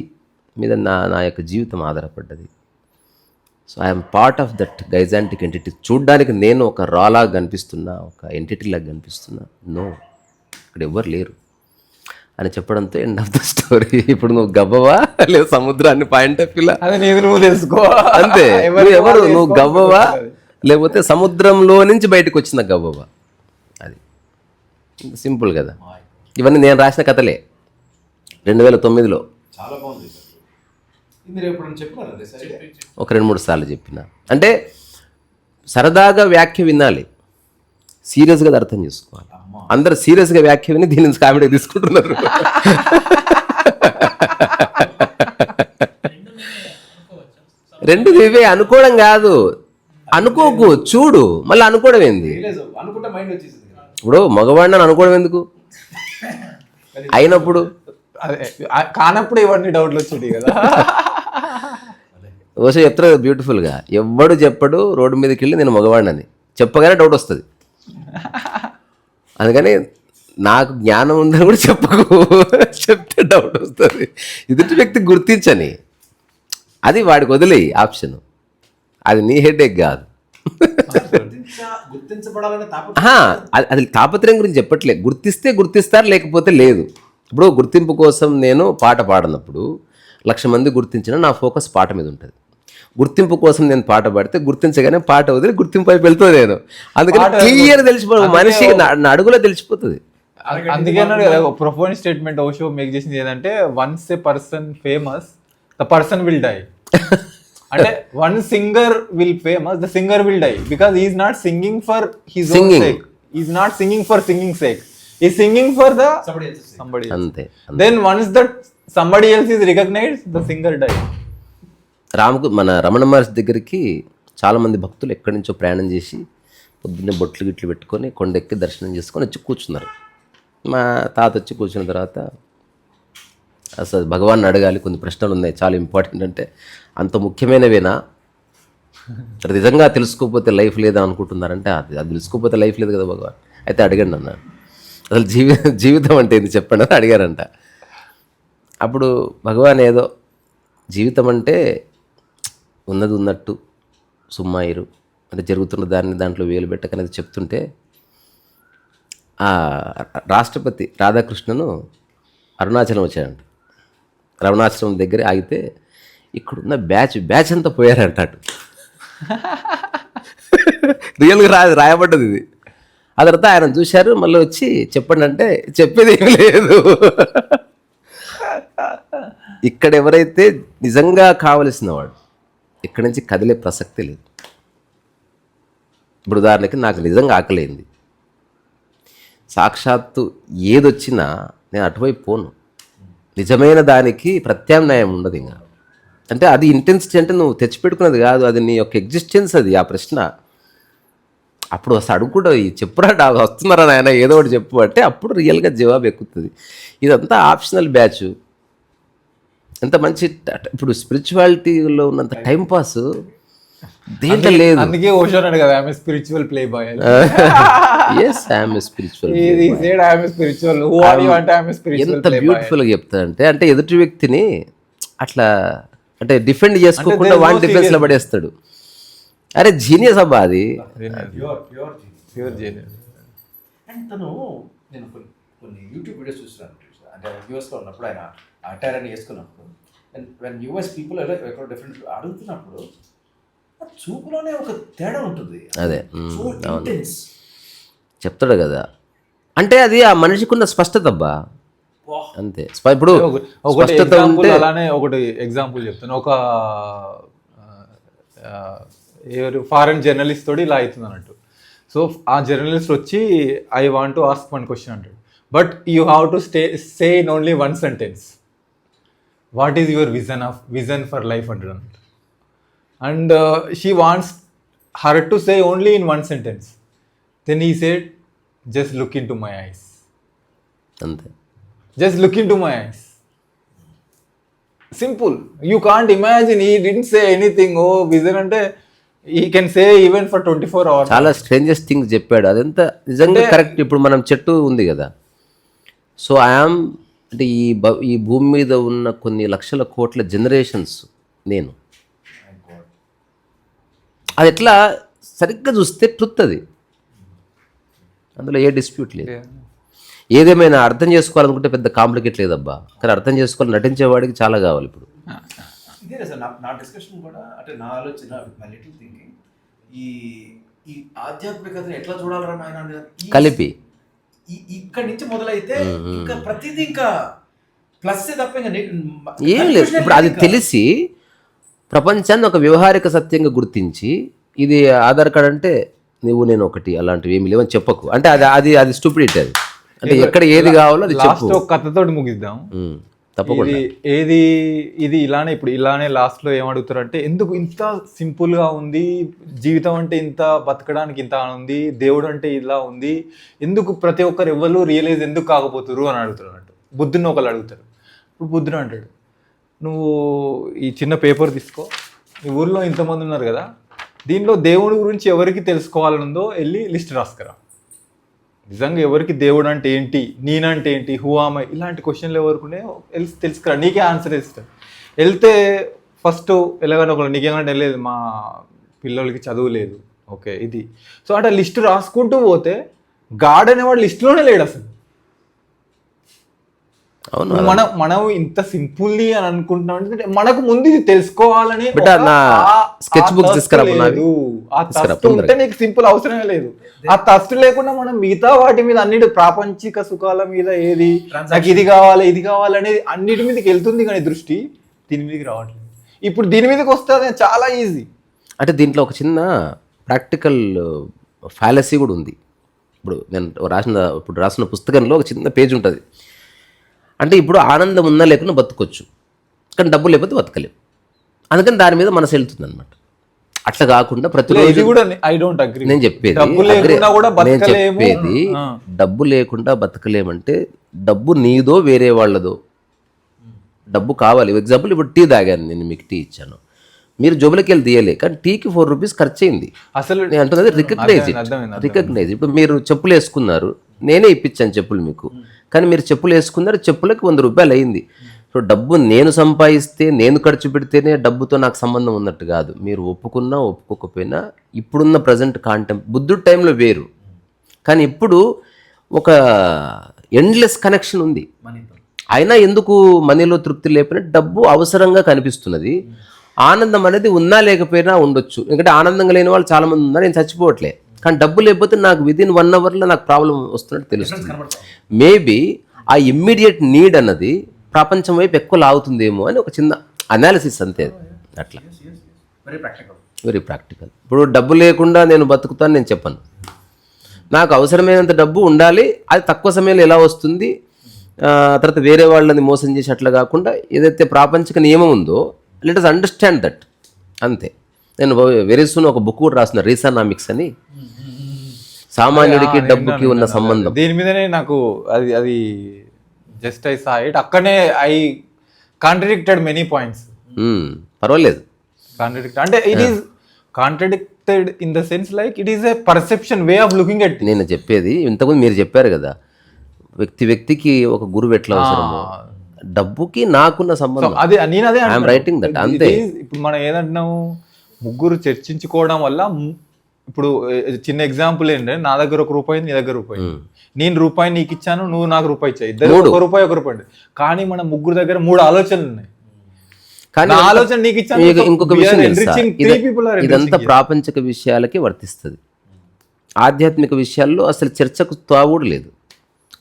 Speaker 2: మీద నా యొక్క జీవితం ఆధారపడ్డది. So I'm part of that gigantic entity. చూడ్డానికి నేను ఒక రాలాగా కనిపిస్తున్నా, ఒక ఎంటిటీలాగా కనిపిస్తున్నా. నో, ఇక్కడ ఎవ్వరు లేరు అని చెప్పడంతో ఎండ్ ఆఫ్ ద స్టోరీ. ఇప్పుడు నువ్వు గవ్వవా లేదా సముద్రాన్ని పాయింట్ ఆఫ్ వ్యూలా
Speaker 1: నువ్వు తెలుసుకో
Speaker 2: అంతే. ఎవరు నువ్వు గవ్వవా లేకపోతే సముద్రంలో నుంచి బయటకు వచ్చిన గవ్వవా? అది సింపుల్ కదా. ఇవన్నీ నేను రాసిన కథలే 2009లో.
Speaker 3: చాలా బాగుంది సార్. మీరు ఎప్పుడైనా చెప్పారా
Speaker 2: ఒక 2-3 సార్లు చెప్పిన. అంటే సరదాగా వ్యాఖ్య వినాలి, సీరియస్గా అర్థం చేసుకోవాలి. అందరు సీరియస్గా వ్యాఖ్య విని దీని నుంచి కామెడీ తీసుకుంటున్నారు. రెండు ఇవే అనుకోవడం కాదు, అనుకోకు, చూడు, మళ్ళీ అనుకోవడం ఏంది?
Speaker 3: అనుకుంటే మైండ్ వచ్చేసింది.
Speaker 2: ఇప్పుడు మగవాడిని అనుకోవడం ఎందుకు? అయినప్పుడు
Speaker 1: కానప్పుడు ఇవన్నీ డౌట్లు వచ్చేటి కదా.
Speaker 2: ఓసో చెప్తారు బ్యూటిఫుల్గా, ఎవ్వడు చెప్పడు రోడ్డు మీదకి వెళ్ళి నేను మగవాడినని, చెప్పగానే డౌట్ వస్తుంది. అందుకని నాకు జ్ఞానం ఉందని కూడా చెప్పకు, చెప్తే డౌట్ వస్తుంది. ఎదుటి వ్యక్తి గుర్తించని, అది వాడికి వదిలేయి ఆప్షన్, అది నీ హెడేక్ కాదు. అది తాపత్రయం గురించి చెప్పట్లే. గుర్తిస్తే గుర్తిస్తారు, లేకపోతే లేదు. ఇప్పుడు గుర్తింపు కోసం నేను పాట పాడినప్పుడు 1,00,000 మంది గుర్తించిన నా ఫోకస్ పాట మీద ఉంటుంది. గుర్తింపు కోసం నేను పాట పాడితే గుర్తించగానే పాట వదిలి గుర్తింపు వైపు వెళ్తుంది నేను. అందుకని క్లియర్ తెలిసిపోతుంది, మనిషి నా అడుగులో తెలిసిపోతుంది.
Speaker 1: అందుకే ప్రొఫౌండ్ స్టేట్మెంట్ ఓషో మేక్ చేసింది ఏంటంటే, once a person famous the person will die. అంటే one singer will famous, the singer will die, because he is not singing for his own sake, he is not singing for singing sake, he is singing for the somebody else.
Speaker 2: అంతే.
Speaker 1: Then once that somebody else is recognized, the singer dies.
Speaker 2: మన రమణ మహర్షి దగ్గరికి చాలామంది భక్తులు ఎక్కడి నుంచో ప్రయాణం చేసి పొద్దున్నే బొట్లు గిట్లు పెట్టుకొని కొండెక్కి దర్శనం చేసుకొని వచ్చి కూర్చున్నారు. మా తాత వచ్చి కూర్చున్న తర్వాత అసలు భగవాన్ అడగాలి, కొన్ని ప్రశ్నలు ఉన్నాయి చాలా ఇంపార్టెంట్. అంటే అంత ముఖ్యమైనవేనా, నిజంగా తెలుసుకోకపోతే లైఫ్ లేదా అనుకుంటున్నారంటే అది తెలుసుకోకపోతే లైఫ్ లేదు కదా భగవాన్, అయితే అడగండి అన్నాడు. అసలు జీవితం అంటే ఏంది చెప్పండి అని అడిగారంట. అప్పుడు భగవాన్ ఏదో జీవితం అంటే ఉన్నది ఉన్నట్టు సుమ్మాయిరు అంటే జరుగుతున్న దాంట్లో వేలు పెట్టకనేది చెప్తుంటే, ఆ రాష్ట్రపతి రాధాకృష్ణను అరుణాచలం వచ్చాడంట. అరుణాచలం దగ్గర ఆగితే ఇక్కడున్న బ్యాచ్ అంతా పోయారంట అటు. రియల్గా రాయబడ్డది ఇది. ఆ తర్వాత ఆయన చూశారు, మళ్ళీ వచ్చి చెప్పండి అంటే చెప్పేది ఏమి లేదు. ఇక్కడ ఎవరైతే నిజంగా కావలసిన వాడు ఇక్కడి నుంచి కదిలే ప్రసక్తి లేదు. ఇప్పుడు ఉదాహరణకి నాకు నిజంగా ఆకలేంది, సాక్షాత్తు ఏదొచ్చినా నేను అటువైపు పోను. నిజమైన దానికి ప్రత్యామ్నాయం ఉండదు ఇంకా. అంటే అది ఇంటెన్సిటీ అంటే నువ్వు తెచ్చిపెట్టుకున్నది కాదు, అది నీ యొక్క ఎగ్జిస్టెన్స్. అది ఆ ప్రశ్న అప్పుడు అసలు అడుగుకూడా చెప్పురా వస్తున్నారా నాయన ఏదో ఒకటి చెప్పు అంటే అప్పుడు రియల్గా జవాబు ఎక్కుతుంది. ఇదంతా ఆప్షనల్ బ్యాచ్. ఎంత మంచి ఇప్పుడు స్పిరిచువాలిటీలో ఉన్నంత టైం పాస్ దేంట్లో లేదు.
Speaker 1: అందుకే ఓషో అన్నాడు కదా, I'm a spiritual play boy.
Speaker 2: yes I am a spiritual
Speaker 1: he said I am a spiritual, who are you అంటే I am a spiritual
Speaker 2: ఎంత బ్యూటిఫుల్ గా చెప్తాడంటే, అంటే ఎదుటి వ్యక్తిని అట్లా అంటే డిఫెండ్ చేసుకోకుండా వాడి డిఫెన్స్ లో పడేస్తాడు. అరే జీనియస్ అబ్బా, అది
Speaker 1: ప్యూర్ జీనియస్.
Speaker 3: అండ్ తను నేను కొన్ని యూట్యూబ్ వీడియోస్ చూస్తున్నాను. అంటే యూఎస్లో ఉన్నప్పుడు ఆయన అటైర్ అని వేసుకున్నప్పుడు వెన్ యుఎస్ పీపుల్ ఎక్కడ డిఫరెంట్ అడుగుతున్నప్పుడు ఆ చూపులోనే ఒక తేడా ఉంటుంది.
Speaker 2: అదే
Speaker 3: సో ఇంటెన్స్.
Speaker 2: చెప్తాడు కదా, అంటే అది ఆ మనిషికి ఉన్న స్పష్టత అబ్బా, అంతే. ఇప్పుడు
Speaker 1: ఒకటి
Speaker 2: స్పష్టత
Speaker 1: ఎగ్జాంపుల్
Speaker 2: ఉంటే
Speaker 1: అలానే ఒకటి ఎగ్జాంపుల్ చెప్తాను. ఒక ఫారెన్ జర్నలిస్ట్ తోటి ఇలా అవుతుంది అన్నట్టు. సో ఆ జర్నలిస్ట్ వచ్చి I want to ask one question అంటాడు, but you have to say in only one sentence, what is your vision for life అంటాడు అన్నట్టు. And she wants her to say only in one sentence. Then he said, just look into my eyes.
Speaker 2: అంతే,
Speaker 1: Just look into my eyes. Simple. You can't imagine. He didn't say anything. Oh, vision ante he can say even for 24 hours.
Speaker 2: చాలా strangest things చెప్పాడు. అదంతా నిజంగా correct. ఇప్పుడు మనం చెట్టు ఉంది కదా, సో ఐఆమ్ అంటే ఈ భూమి మీద ఉన్న కొన్ని లక్షల కోట్ల జనరేషన్స్ నేను, అది ఎట్లా సరిగ్గా చూస్తే ట్రుత్ అది, అందులో ఏ డిస్ప్యూట్ లేదు. ఏదేమైనా అర్థం చేసుకోవాలనుకుంటే పెద్ద కాంప్లికేట్ లేదబ్బా, కానీ అర్థం చేసుకోవాలి నటించేవాడికి చాలా కావాలి. ఇప్పుడు
Speaker 3: ఇదే సార్ నా డిస్కషన్ కూడా, అంటే నా ఆలోచన మై లిటిల్ థింకింగ్, ఈ ఆధ్యాత్మికతను ఎట్లా చూడాలరా నాయన
Speaker 2: కలిపి
Speaker 3: ఇక్కడి నుంచి మొదలైతే ఇంకా ప్రతిదీ ఇంకా ప్లస్ తప్ప
Speaker 2: ఏం లేదు. ఇప్పుడు అది తెలిసి ప్రపంచాన్ని ఒక వ్యవహారిక సత్యంగా గుర్తించి, ఇది ఆధార్ కార్డ్ అంటే నువ్వు నేను ఒకటి, అలాంటివి ఏమి లేవని చెప్పకు, అంటే అది అది స్టూపిడిటీ. అది అంటే ఎక్కడ ఏది కావాలో అది చెప్పు.
Speaker 1: లాస్ట్ ఒక కథతోటి ముగిద్దాం
Speaker 2: తప్పకుండా.
Speaker 1: ఇది ఇలానే, ఇప్పుడు ఇలానే లాస్ట్ లో ఏమడుగుతారు అంటే, ఎందుకు ఇంత సింపుల్ గా ఉంది జీవితం, అంటే ఇంత బతకడానికి ఇంత ఉంది, దేవుడు అంటే ఇలా ఉంది, ఎందుకు ప్రతి ఒక్కరు ఎవరు రియలైజ్ ఎందుకు కాకపోతురు అని అడుగుతారు అన్నట్టు. బుద్ధుని ఒకళ్ళు అడుగుతారు. ఇప్పుడు బుద్ధుడు అంటాడు, నువ్వు ఈ చిన్న పేపర్ తీసుకో, ఈ ఊర్లో ఇంతమంది ఉన్నారు కదా, దీనిలో దేవుడి గురించి ఎవరికి తెలుసుకోవాలనుందో వెళ్ళి లిస్ట్ రాసుకురా. నిజంగా ఎవరికి దేవుడు అంటే ఏంటి, నేనంటే ఏంటి, హూ ఆమ్ ఐ, ఇలాంటి క్వశ్చన్లు ఎవరికి తెలుసుకురా, నీకే ఆన్సర్ ఇస్తాడు. వెళ్తే ఫస్ట్ ఎలాగైనా ఒకళ్ళు నీకేమంటే లేదు, మా పిల్లలకి చదువు లేదు, ఓకే ఇది. సో అంటే లిస్ట్ రాసుకుంటూ పోతే గాడ్ అనేవాడు లిస్ట్లోనే లేడు అసలు.
Speaker 2: అవును,
Speaker 1: మనం ఇంత సింపుల్లీ అని అనుకుంటున్నాం అంటే మనకు ముందు ఇది తెలుసుకోవాలని
Speaker 2: స్కెచ్ బుక్
Speaker 1: ఉంటే నీకు సింపుల్ అవసరమే లేదు. ఆ తస్తు లేకుండా మనం మిగతా వాటి మీద అన్నిటి ప్రాపంచిక సుఖాల మీద ఏది నాకు ఇది కావాలి ఇది కావాలి అనేది అన్నిటి మీదకి వెళ్తుంది, కానీ దృష్టి దీని మీదకి రావట్లేదు. ఇప్పుడు దీని మీదకి వస్తే చాలా ఈజీ.
Speaker 2: అంటే దీంట్లో ఒక చిన్న ప్రాక్టికల్ ఫ్యాలసీ కూడా ఉంది. ఇప్పుడు నేను రాసిన పుస్తకంలో ఒక చిన్న పేజ్ ఉంటుంది. అంటే ఇప్పుడు ఆనందం ఉన్నా లేకుండా బతకొచ్చు, కానీ డబ్బు లేకపోతే బతకలేము. అందుకని దాని మీద మనసు వెళ్తుంది అనమాట. అట్లా కాకుండా ప్రతిరోజు నేను చెప్పేది డబ్బు లేకుండా బతకలేమంటే, డబ్బు నీదో వేరే వాళ్ళదో, డబ్బు కావాలి. ఎగ్జాంపుల్ ఇప్పుడు టీ తాగాను, నేను మీకు టీ ఇచ్చాను, మీరు జోబులకి వెళ్ళి తీయలే, కానీ టీకి 4 రూపీస్ ఖర్చు అయింది.
Speaker 1: అసలు
Speaker 2: నేను అంటున్నది రికగ్నైజ్. ఇప్పుడు మీరు చెప్పులు వేసుకున్నారు, నేనే ఇప్పించాను చెప్పులు మీకు, కానీ మీరు చెప్పులు వేసుకున్నారు, చెప్పులకి 100 రూపాయలు అయింది. సో డబ్బు నేను సంపాదిస్తే నేను ఖర్చు పెడితేనే డబ్బుతో నాకు సంబంధం ఉన్నట్టు కాదు. మీరు ఒప్పుకున్నా ఒప్పుకోకపోయినా ఇప్పుడున్న ప్రజెంట్ బుద్ధుడి టైంలో వేరు, కానీ ఇప్పుడు ఒక ఎండ్లెస్ కనెక్షన్ ఉంది. అయినా ఎందుకు మనీలో తృప్తి లేకపోయినా డబ్బు అవసరంగా కనిపిస్తున్నది. ఆనందం అనేది ఉన్నా లేకపోయినా ఉండొచ్చు, ఎందుకంటే ఆనందంగా లేని వాళ్ళు చాలా మంది ఉన్నారు, నేను చచ్చిపోవట్లే, కానీ డబ్బు లేకపోతే నాకు విదిన్ 1 అవర్లో నాకు ప్రాబ్లం వస్తున్నట్టు తెలుస్తుంది. మేబీ ఆ ఇమ్మీడియట్ నీడ్ అన్నది ప్రపంచం వైపు ఎక్కువ లాగుతుందేమో అని ఒక చిన్న అనాలిసిస్, అంతే. అట్లా వెరీ ప్రాక్టికల్. ఇప్పుడు డబ్బు లేకుండా నేను బతుకుతాను నేను చెప్పను, నాకు అవసరమైనంత డబ్బు ఉండాలి. అది తక్కువ సమయంలో ఎలా వస్తుంది, తర్వాత వేరే వాళ్ళని మోసం చేసి అట్లా కాకుండా ఏదైతే ప్రాపంచిక నియమం ఉందో లెట్ us అండర్స్టాండ్ దట్, అంతే. నేను వెరీ సూన్ ఒక బుక్ కూడా రాసిన, రీసానామిక్స్ అని, సామాన్యుడికి డబ్బుకి ఉన్న సంబంధం.
Speaker 1: దీని మీదనే నాకు అది జస్ట్ ఐ సా ఇట్, అక్కడనే ఐ కాంట్రడిక్టెడ్ మెనీ పాయింట్స్.
Speaker 2: పర్వాలేదు,
Speaker 1: కాంట్రడిక్ట్ అంటే it is contradicted in the sense like it is a perception way of looking at.
Speaker 2: నేను చెప్పేది ఇంతకుముందు మీరు చెప్పారు కదా, వ్యక్తికి ఒక గురువు ఎట్లా అవసరమో, డబ్బుకి నాకున్న సంబంధం.
Speaker 1: అదే నేను అదే
Speaker 2: రైటింగ్ దట్, అంతే.
Speaker 1: ఇప్పుడు మనం ఏదంటున్నాము, ముగ్గురు చర్చించుకోవడం వల్ల, ఇప్పుడు చిన్న ఎగ్జాంపుల్ ఏంటంటే, నా దగ్గర 1 రూపాయి, నీ దగ్గర రూపాయి, నేను రూపాయి నీకు ఇచ్చాను, నువ్వు నాకు రూపాయి ఇచ్చావు, ఇద్దరు 1 రూపాయి 1 రూపాయి. కానీ మన ముగ్గురు దగ్గర 3 ఆలోచనలు ఉన్నాయి.
Speaker 2: కానీ
Speaker 1: నా ఆలోచన నీకు ఇచ్చాను.
Speaker 2: మీకు ఇంకొక
Speaker 1: We are
Speaker 2: విషయం తెలుసా,
Speaker 1: enriching, three people are
Speaker 2: ఇదంతా
Speaker 1: enriching here.
Speaker 2: ప్రాపంచిక విషయాలకి వర్తిస్తుంది. ఆధ్యాత్మిక విషయాల్లో అసలు చర్చకు తావుడు లేదు,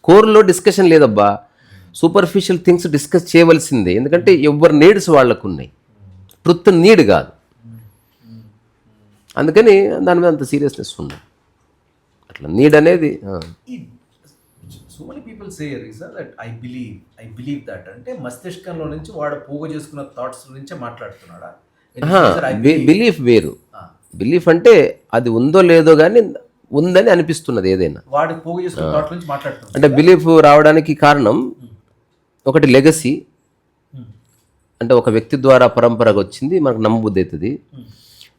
Speaker 2: కోర్లో డిస్కషన్ లేదబ్బా. సూపర్ఫిషియల్ థింగ్స్ డిస్కస్ చేయవలసిందే, ఎందుకంటే ఎవరి నీడ్స్ వాళ్ళకు ఉన్నాయి, ట్రుత్ నీడ్ కాదు. అందుకని దాని మీద అంత సీరియస్నెస్ ఉంది. అట్లా నీడ్ అనేది
Speaker 3: సో మెనీ పీపుల్ సే రీసా దట్ ఐ బిలీవ్ దట్ అంటే మస్తిష్కంలో నుంచి వాడు పోగు చేసుకున్న థాట్స్ నుంచే మాట్లాడుతున్నాడా?
Speaker 2: బిలీఫ్ వేరు. బిలీఫ్ అంటే అది ఉందో లేదో కానీ ఉందని అనిపిస్తున్నది ఏదైనా.
Speaker 3: వాడు పోగు చేసుకున్న థాట్ నుంచి మాట్లాడుతున్నాడు.
Speaker 2: అంటే బిలీఫ్ రావడానికి కారణం ఒకటి లెగసీ, అంటే ఒక వ్యక్తి ద్వారా పరంపరగా వచ్చింది, మనకు నమ్మబుద్ధి అవుతుంది.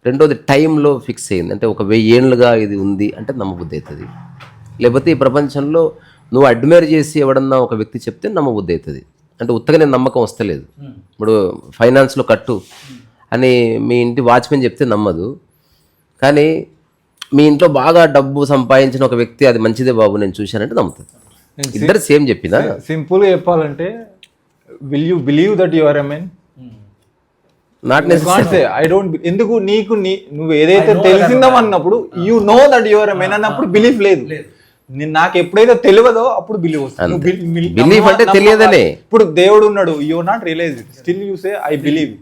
Speaker 2: రెండోది టైంలో ఫిక్స్ అయింది, అంటే ఒక 1000 ఏళ్ళుగా ఇది ఉంది అంటే నమ్మబుద్ధి అవుతుంది. లేకపోతే ఈ ప్రపంచంలో నువ్వు అడ్మైర్ చేసి ఎవడన్నా ఒక వ్యక్తి చెప్తే నమ్మబుద్ధి అవుతుంది. అంటే ఉత్తగానే నమ్మకం వస్తలేదు. ఇప్పుడు ఫైనాన్స్లో కట్టు అని మీ ఇంటి వాచ్మెన్ చెప్తే నమ్మదు, కానీ మీ ఇంట్లో బాగా డబ్బు సంపాదించిన ఒక వ్యక్తి అది మంచిదే బాబు నేను చూశానంటే నమ్ముతుంది. ఇద్దరు సేమ్ చెప్పినా.
Speaker 1: సింపుల్ గా చెప్పాలంటే, will you believe that you are a men?
Speaker 2: Not necessary.
Speaker 1: I don't. ఎందుకు నీకు నువ్వు ఏదైతే తెలిసిందామన్నప్పుడు you know that you are a men అన్నప్పుడు బిలీఫ్ లేదు. నాకు ఎప్పుడైతే తెలియదో అప్పుడు బిలీవ్ వస్తుంది.
Speaker 2: బిలీఫ్ అంటే తెలియదనే.
Speaker 1: ఇప్పుడు దేవుడు ఉన్నాడు, you not realise it, still you say I believe.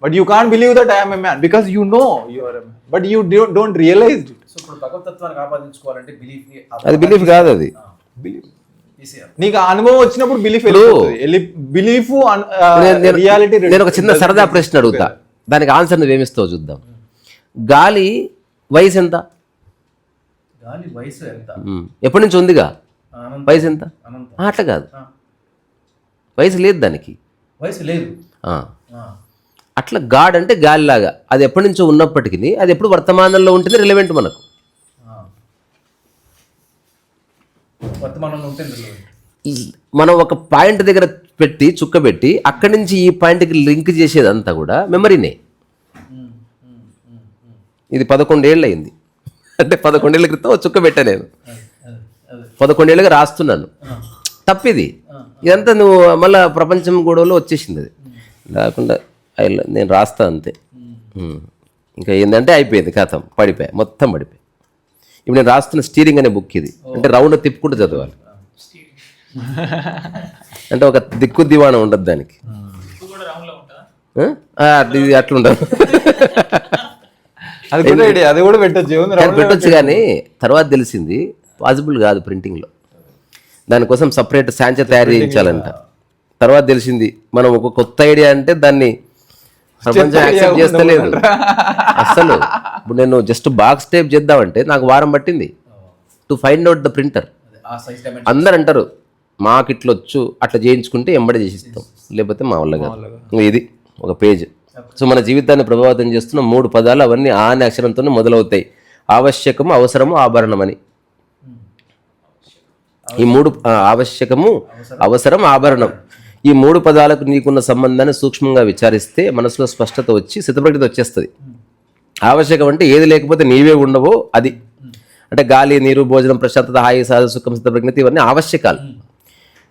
Speaker 1: But you can't believe that I am a man because you know you are a man, but you don't realise it.
Speaker 3: So ఇప్పుడు భగవతత్వానికి ఆపాదించుకోవాలంటే belief
Speaker 2: అది belief కాదు, అది
Speaker 1: నీకు అనుభవం వచ్చినప్పుడు belief belief reality.
Speaker 2: నేను ఒక చిన్న సరదా ప్రశ్న అడుగుతా, దానికి ఆన్సర్ నువ్వేమిస్తావు చూద్దాం. గాలి వయసు ఎంత?
Speaker 3: గాలి వయసు ఎంత?
Speaker 2: ఎప్పటి నుంచి ఉందిగా, వయసు ఎంత? అట్లా కాదు, వయసు లేదు దానికి,
Speaker 3: వయసు లేదు.
Speaker 2: అట్లా గాడ్ అంటే గాలిలాగా, అది ఎప్పటి నుంచో ఉన్నప్పటికీ అది ఎప్పుడు వర్తమానంలో ఉంటుంది, రిలవెంట్ మనకు.
Speaker 3: వర్తమానంలో ఉంటుంది.
Speaker 2: మనం ఒక పాయింట్ దగ్గర పెట్టి చుక్క పెట్టి అక్కడి నుంచి ఈ పాయింట్కి లింక్ చేసేదంతా కూడా మెమరీనే. ఇది 11 ఏళ్ళు అయింది, అంటే 11 ఏళ్ళ క్రితం చుక్క పెట్టా నేను, 11 ఏళ్ళుగా రాస్తున్నాను. తప్పిది ఇదంతా నువ్వు మళ్ళీ ప్రపంచం గొడవలో వచ్చేసింది. అది లేకుండా నేను రాస్తా అంతే. ఇంకా ఏంటంటే అయిపోయింది, కథం పడిపోయా, మొత్తం పడిపోయి. ఇప్పుడు నేను రాస్తున్న స్టీరింగ్ అనే బుక్ ఇది, అంటే రౌండ్ తిప్పుకుంటూ చదవాలి, అంటే ఒక దిక్కు దివాణం ఉండదు దానికి. ఇది అట్లా ఉండదు.
Speaker 1: అది కూడా
Speaker 2: పెట్టొచ్చు, కానీ తర్వాత తెలిసింది పాసిబుల్ కాదు ప్రింటింగ్లో. దానికోసం సపరేట్ శాంచ తయారు చేయించాలంట. తర్వాత తెలిసింది మనం ఒక కొత్త ఐడియా అంటే దాన్ని ప్రపంచం యాక్సెప్ట్ చేస్తలేదు అసలు. ఇప్పుడు నేను జస్ట్ బాక్స్ టైప్ చేద్దామంటే నాకు వారం పట్టింది to find out the printer. అందరు అంటారు మాకు ఇట్లా వచ్చు, అట్లా చేయించుకుంటే ఎంబడి చేసిస్తాం, లేకపోతే మా వల్ల కాదు. ఇది ఒక పేజ్. సో మన జీవితాన్ని ప్రభావితం చేస్తున్న 3 పదాలు, అవన్నీ ఆ అనే అక్షరంతోనే మొదలవుతాయి. ఆవశ్యకము, అవసరము, ఆభరణం అని. ఈ 3 ఆవశ్యకము, అవసరం, ఆభరణం, ఈ 3 పదాలకు నీకున్న సంబంధాన్ని సూక్ష్మంగా విచారిస్తే మనసులో స్పష్టత వచ్చి స్థితప్రజ్ఞత వచ్చేస్తుంది. ఆవశ్యకం అంటే ఏది లేకపోతే నీవే ఉండవో అది, అంటే గాలి, నీరు, భోజనం, ప్రశాంతత, హాయి, సహజ సుఖం, స్థితప్రజ్ఞత, ఇవన్నీ ఆవశ్యకాలు.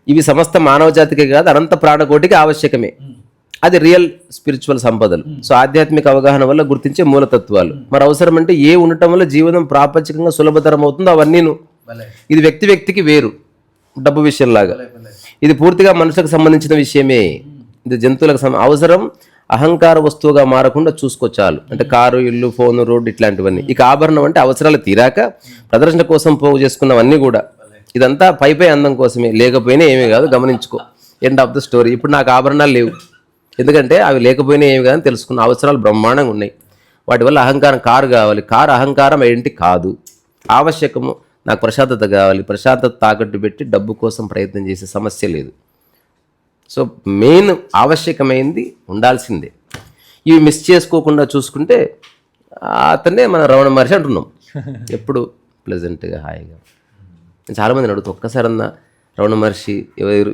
Speaker 2: ఇవి సమస్త మానవ జాతికే కాదు, అనంత ప్రాణకోటికి ఆవశ్యకమే. అది రియల్ స్పిరిచువల్ సంపదలు. సో ఆధ్యాత్మిక అవగాహన వల్ల గుర్తించే మూలతత్వాలు. మరి అవసరం అంటే ఏ ఉండటం వల్ల జీవనం ప్రాపంచికంగా సులభతరం అవుతుందో అవన్నీను. ఇది వ్యక్తికి వేరు, డబ్బు విషయంలాగా. ఇది పూర్తిగా మనుషులకు సంబంధించిన విషయమే. ఇది జంతువులకు అవసరం అహంకార వస్తువుగా మారకుండా చూసుకోచాలు, అంటే కారు, ఇల్లు, ఫోను, రోడ్డు, ఇట్లాంటివన్నీ. ఇక ఆభరణం అంటే అవసరాలు తీరాక ప్రదర్శన కోసం పోగు చేసుకున్నవన్నీ కూడా. ఇదంతా పై అందం కోసమే, లేకపోయినా ఏమీ కాదు, గమనించుకో. End of the story. ఇప్పుడు నాకు ఆభరణాలు లేవు, ఎందుకంటే అవి లేకపోయినా ఏమి కాదని తెలుసుకున్న. అవసరాలు బ్రహ్మాండంగా ఉన్నాయి, వాటి వల్ల అహంకారం. కారు కావాలి, కారు అహంకారం ఏంటి కాదు. ఆవశ్యకము, నాకు ప్రశాంతత కావాలి, ప్రశాంతత తాకట్టు పెట్టి డబ్బు కోసం ప్రయత్నం చేసే సమస్య లేదు. సో మెయిన్ ఆవశ్యకమైంది ఉండాల్సిందే. ఇవి మిస్ చేసుకోకుండా చూసుకుంటే అతన్నే మన రమణ మహర్షి అంటున్నాం. ఎప్పుడు ప్లెజెంట్గా, హాయిగా. చాలామందిని అడుగుతా, ఒక్కసారన్నా రమణ మహర్షి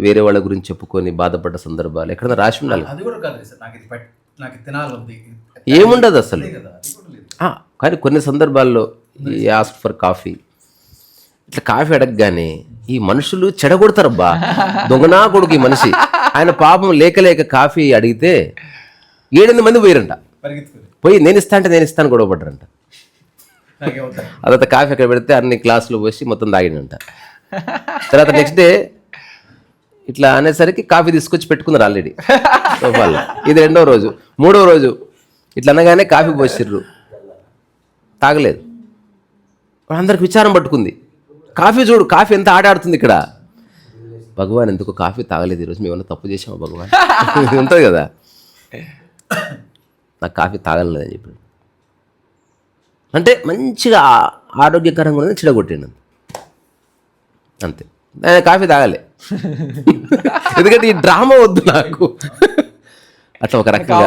Speaker 2: వేరే వాళ్ళ గురించి చెప్పుకొని బాధపడ్డ సందర్భాలు ఎక్కడన్నా రాసి ఉండాలి. ఏముండదు అసలు. కానీ కొన్ని సందర్భాల్లో ఈ ఆస్క్ ఫర్ కాఫీ, ఇట్లా కాఫీ అడగగానే ఈ మనుషులు చెడగొడతారబ్బా, దొంగనా కొడుకు ఈ మనిషి. ఆయన పాపం లేక కాఫీ అడిగితే 7-8 మంది పోయారంట.
Speaker 3: పరిగెత్తుకుని
Speaker 2: పోయి నేను ఇస్తాను గొడవ పడ్డారంట.
Speaker 3: నాకేమవుతా
Speaker 2: తర్వాత కాఫీ అక్కడ పెడితే అన్ని గ్లాసులు పోసి మొత్తం తాగిండంట. తర్వాత నెక్స్ట్ డే ఇట్లా అనేసరికి కాఫీ తీసుకొచ్చి పెట్టుకున్నారు ఆల్రెడీ వాళ్ళు. ఇది 2వ రోజు. 3వ రోజు ఇట్లా అనగానే కాఫీ పోసిర్రు, తాగలేదు. అందరికి విచారం పట్టుకుంది. కాఫీ చూడు, కాఫీ ఎంత ఆడుతుంది ఇక్కడ. భగవాన్ ఎందుకు కాఫీ తాగలేదు ఈరోజు, మేము ఏమన్నా తప్పు చేసామా భగవాన్ ఉంటుంది కదా. నాకు కాఫీ తాగలేదని చెప్పి అంటే మంచిగా ఆరోగ్యకరంగా ఉన్నది చిడగొట్టిండు అంతే. కాఫీ తాగలే ఎందుకంటే ఈ డ్రామా వద్దు నాకు. అట్లా ఒక రకంగా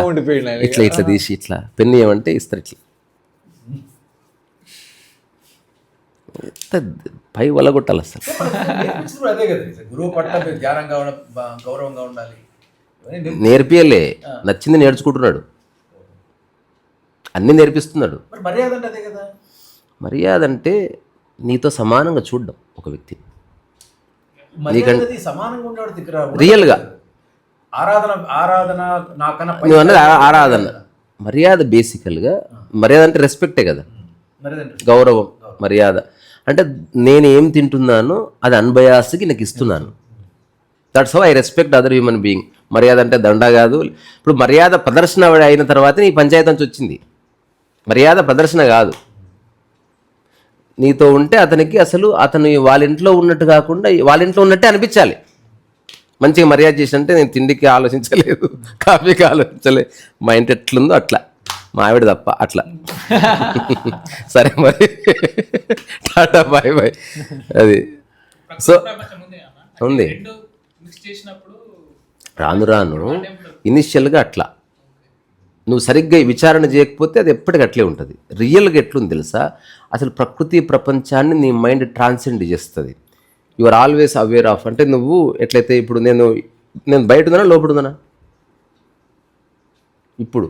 Speaker 2: ఇట్లా తీసి ఇట్లా పెన్ను ఏమంటే ఇస్తారు ఇట్లా పై వలగొట్టాలి అసలు.
Speaker 3: అదే కదా గురువు పట్ల ధ్యానంగా గౌరవంగా ఉండాలి.
Speaker 2: నేర్పియలే, నచ్చింది నేర్చుకుంటున్నాడు, అన్నీ నేర్పిస్తున్నాడు.
Speaker 3: మర్యాద అంటే అదే కదా.
Speaker 2: మర్యాద అంటే నీతో సమానంగా చూడడం ఒక వ్యక్తిని,
Speaker 3: సమానంగా ఉండేవాడు దగ్గర
Speaker 2: రియల్గా.
Speaker 3: ఆరాధన నాకన్నా
Speaker 2: నువ్వు అన్నది ఆరాధన. మర్యాద బేసికల్గా మర్యాద అంటే రెస్పెక్టే కదా, గౌరవం. మర్యాద అంటే నేను ఏం తింటున్నానో అది అన్బయాస్కి నాకు ఇస్తున్నాను. That's how I respect other human being. మర్యాద అంటే దండ కాదు. ఇప్పుడు మర్యాద ప్రదర్శన అయిన తర్వాత నీ పంచాయతీ నుంచి వచ్చింది, మర్యాద ప్రదర్శన కాదు. నీతో ఉంటే అతనికి అసలు అతను వాళ్ళ ఇంట్లో ఉన్నట్టు కాకుండా వాళ్ళ ఇంట్లో ఉన్నట్టే అనిపించాలి. మంచిగా మర్యాద చేసినంటే నేను తిండికి ఆలోచించలేదు, కాఫీకి ఆలోచించలేదు, మా ఇంటి ఎట్లుందో అట్లా, మా ఆవిడ తప్ప అట్లా. సరే మరి టాటా బాయ్ బాయ్. అది సో ఉంది. రాను రాను ఇనిషియల్గా అట్లా నువ్వు సరిగ్గా విచారణ చేయకపోతే అది ఎప్పటికీ అట్లే ఉంటుంది. రియల్గా ఎట్లుంది తెలుసా, అసలు ప్రకృతి ప్రపంచాన్ని నీ మైండ్ ట్రాన్సెండ్ చేస్తుంది. You are always aware of. అంటే నువ్వు ఎట్లయితే ఇప్పుడు నేను బయట ఉందనా లోపల ఉందనా, ఇప్పుడు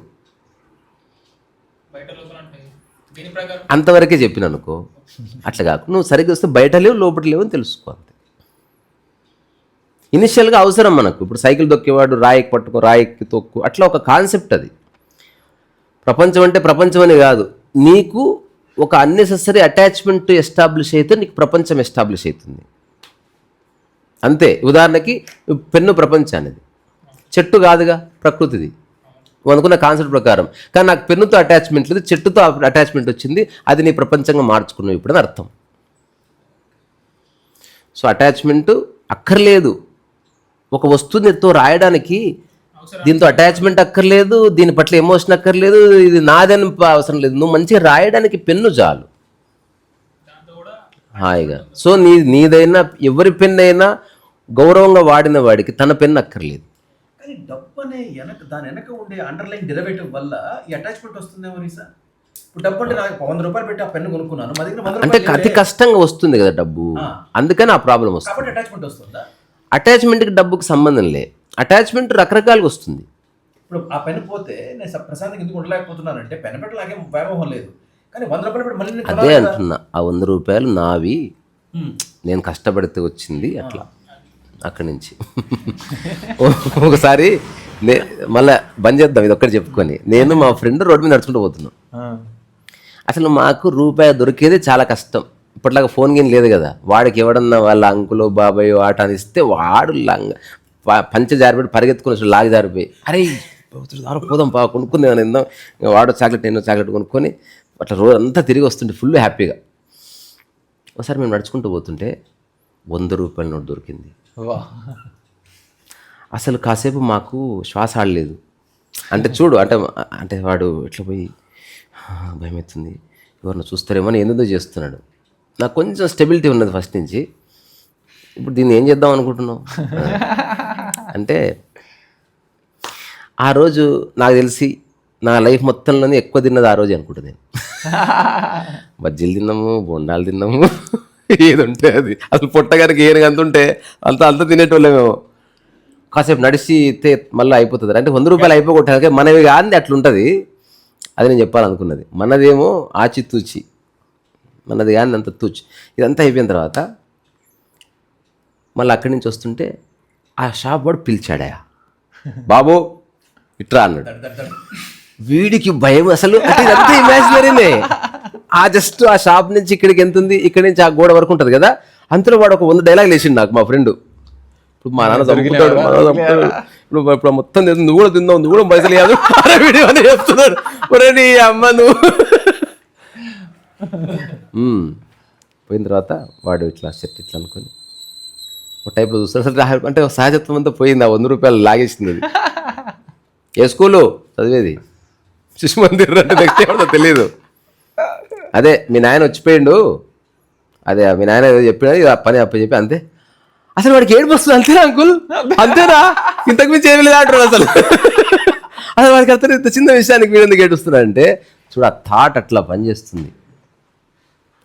Speaker 2: అంతవరకే చెప్పిన అనుకో. అట్లా కాకు, నువ్వు సరిగ్గా వస్తే బయట లేవు లోపల లేవు అని తెలుసుకో అంతే. ఇనిషియల్గా అవసరం మనకు. ఇప్పుడు సైకిల్ దొక్కేవాడు రాయికి పట్టుకో, రాయికి తొక్కు, అట్లా ఒక కాన్సెప్ట్ అది. ప్రపంచం అంటే ప్రపంచం అని కాదు, నీకు ఒక అన్నెసెసరీ అటాచ్మెంట్ ఎస్టాబ్లిష్ అయితే నీకు ప్రపంచం ఎస్టాబ్లిష్ అవుతుంది అంతే. ఉదాహరణకి పెన్ను ప్రపంచానిది, చెట్టు కాదుగా ప్రకృతిది అనుకున్న కాన్సెప్ట్ ప్రకారం. కానీ నాకు పెన్నుతో అటాచ్మెంట్ లేదు, చెట్టుతో అటాచ్మెంట్ వచ్చింది, అది నీ ప్రపంచంగా మార్చుకున్నావు ఇప్పుడు అని అర్థం. సో అటాచ్మెంట్ అక్కర్లేదు. ఒక వస్తువునితో రాయడానికి దీంతో అటాచ్మెంట్ అక్కర్లేదు, దీని పట్ల ఎమోషన్ అక్కర్లేదు, ఇది నాదని అవసరం లేదు. నువ్వు మంచిగా రాయడానికి పెన్ను చాలు హాయిగా. సో నీదైనా ఎవరి పెన్ను అయినా గౌరవంగా వాడిన వాడికి తన పెన్ను అక్కర్లేదు.
Speaker 3: కానీ డబ్బు అనే దాని వెనక ఉండే అండర్లైన్ డెరివేటివ్ వల్ల ఈ అటాచ్మెంట్ వస్తుందేమో సార్. ఇప్పుడు డబ్బు అంటే నాకు 100 రూపాయలు పెట్టి ఆ పెన్ను కొనుక్కున్నాను, మా దగ్గర
Speaker 2: అంటే అతి కష్టంగా వస్తుంది కదా డబ్బు, అందుకని ఆ ప్రాబ్లం వస్తుంది.
Speaker 3: కాబట్టి అటాచ్మెంట్ వస్తుందా?
Speaker 2: అటాచ్మెంట్కి డబ్బుకి సంబంధం లే, అటాచ్మెంట్ రకరకాలుగా వస్తుంది.
Speaker 3: ఇప్పుడు ఆ పెన్ను పోతే నేను ప్రశాంతంగా ఎందుకు ఉండలేకపోతున్నాను అంటే పెన్ను పెట్టలాగే వ్యామోహం లేదు, కానీ 100 రూపాయలు పెట్టి మళ్ళీ
Speaker 2: అదే అంటున్నా, ఆ 100 రూపాయలు నావి, నేను కష్టపడితే వచ్చింది అట్లా. అక్కడి నుంచి ఒకసారి మళ్ళీ బంద్ చేద్దాం ఇది ఒక్కటి చెప్పుకొని, నేను మా ఫ్రెండ్ రోడ్డు మీద నడుచుకుంటూ పోతున్నాం. అసలు మాకు రూపాయి దొరికేది చాలా కష్టం. ఇప్పట్లాగా ఫోన్ గేమ్ లేదు కదా. వాడికి ఎవడన్నా వాళ్ళ అంకులో బాబాయ్ ఆట అని ఇస్తే వాడు పంచ జారిపోయి పరిగెత్తుకుని లాగి జారిపోయి అరే పోదాం కొనుక్కుంది ఇందాం, వాడు చాక్లెట్ నేను చాక్లెట్ కొనుక్కొని అట్లా రోజు అంతా తిరిగి వస్తుంటే ఫుల్ హ్యాపీగా. ఒకసారి మేము నడుచుకుంటూ పోతుంటే 100 రూపాయల నోట్ దొరికింది. అసలు కాసేపు మాకు శ్వాస ఆడలేదు. అంటే చూడు అంటే వాడు ఇట్లా పోయి భయం అవుతుంది, ఎవరిని చూస్తారేమో అని ఎందుదో చేస్తున్నాడు. నాకు కొంచెం స్టెబిలిటీ ఉన్నది ఫస్ట్ నుంచి. ఇప్పుడు దీన్ని ఏం చేద్దాం అనుకుంటున్నావు అంటే, ఆ రోజు నాకు తెలిసి నా లైఫ్ మొత్తంలోనే ఎక్కువ తిన్నది ఆ రోజు అనుకుంటా నేను. బజ్జీలు తిన్నాము, బొండాలు తిన్నాము, ఏది ఉంటే అది. అసలు పొట్టగారికి ఏనుగు అంత ఉంటే అంత తినేటోళ్ళేమేమో. కాసేపు నడిచి మళ్ళీ అయిపోతుంది. అంటే 100 రూపాయలు అయిపోగొట్టాక మనవి కానీ అట్లుంటుంది. అది నేను చెప్పాలనుకున్నది. మనదేమో ఆచితూచి, మనది కానీ అంత తూచి. ఇదంతా అయిపోయిన తర్వాత మళ్ళీ అక్కడి నుంచి వస్తుంటే ఆ షాప్ వాడు పిలిచాడా, బాబు ఇట్రా అన్నాడు. వీడికి భయం అసలు, అంటే ఇదంతా ఇమాజినరీనే. ఆ జస్ట్ ఆ షాప్ నుంచి ఇక్కడికి ఎంత ఉంది, ఇక్కడి నుంచి ఆ గోడ వరకు ఉంటుంది కదా, అంతలో వాడు ఒక 100 డైలాగులు వేసిండు నాకు మా ఫ్రెండ్. ఇప్పుడు మా నాన్న చంపుతాడు, మా నాన్న చంపుతాడు, ఇప్పుడు మొత్తం నువ్వు కూడా తిందావు, నువ్వు కూడా పైసలు కాదు వీడియో అని చెప్తున్నాడు. ఒరే నీ అమ్మ నువ్వు. పోయిన తర్వాత వాడు ఇట్లా షర్ట్ ఇట్లా అనుకొని ఒక టైప్లో చూస్తాడు. అసలు అంటే సహజత్వం అంతా పోయింది. ఆ 100 రూపాయలు లాగేసింది. అది ఏ స్కూలు చదివేది? శిశు మందిర్ అంటే నెక్స్ట్ ఏమో తెలియదు. అదే మీ నాయన వచ్చిపోయిండు, అదే మీ నాయన ఏదో చెప్పినా ఆ పని అప్పచెప్పి అంతే. అసలు వాడికి ఏడుపు వస్తుంది. అంతేనా అంకుల్? అంతేనా? ఇంతకు మించి ఏమి లేదు అంటారు అసలు. అసలు వాడికి అర్థం ఇంత చిన్న విషయానికి వీడు ఎందుకు ఏడుస్తున్నాడు అంటే, చూడు ఆ థాట్ అట్లా పనిచేస్తుంది.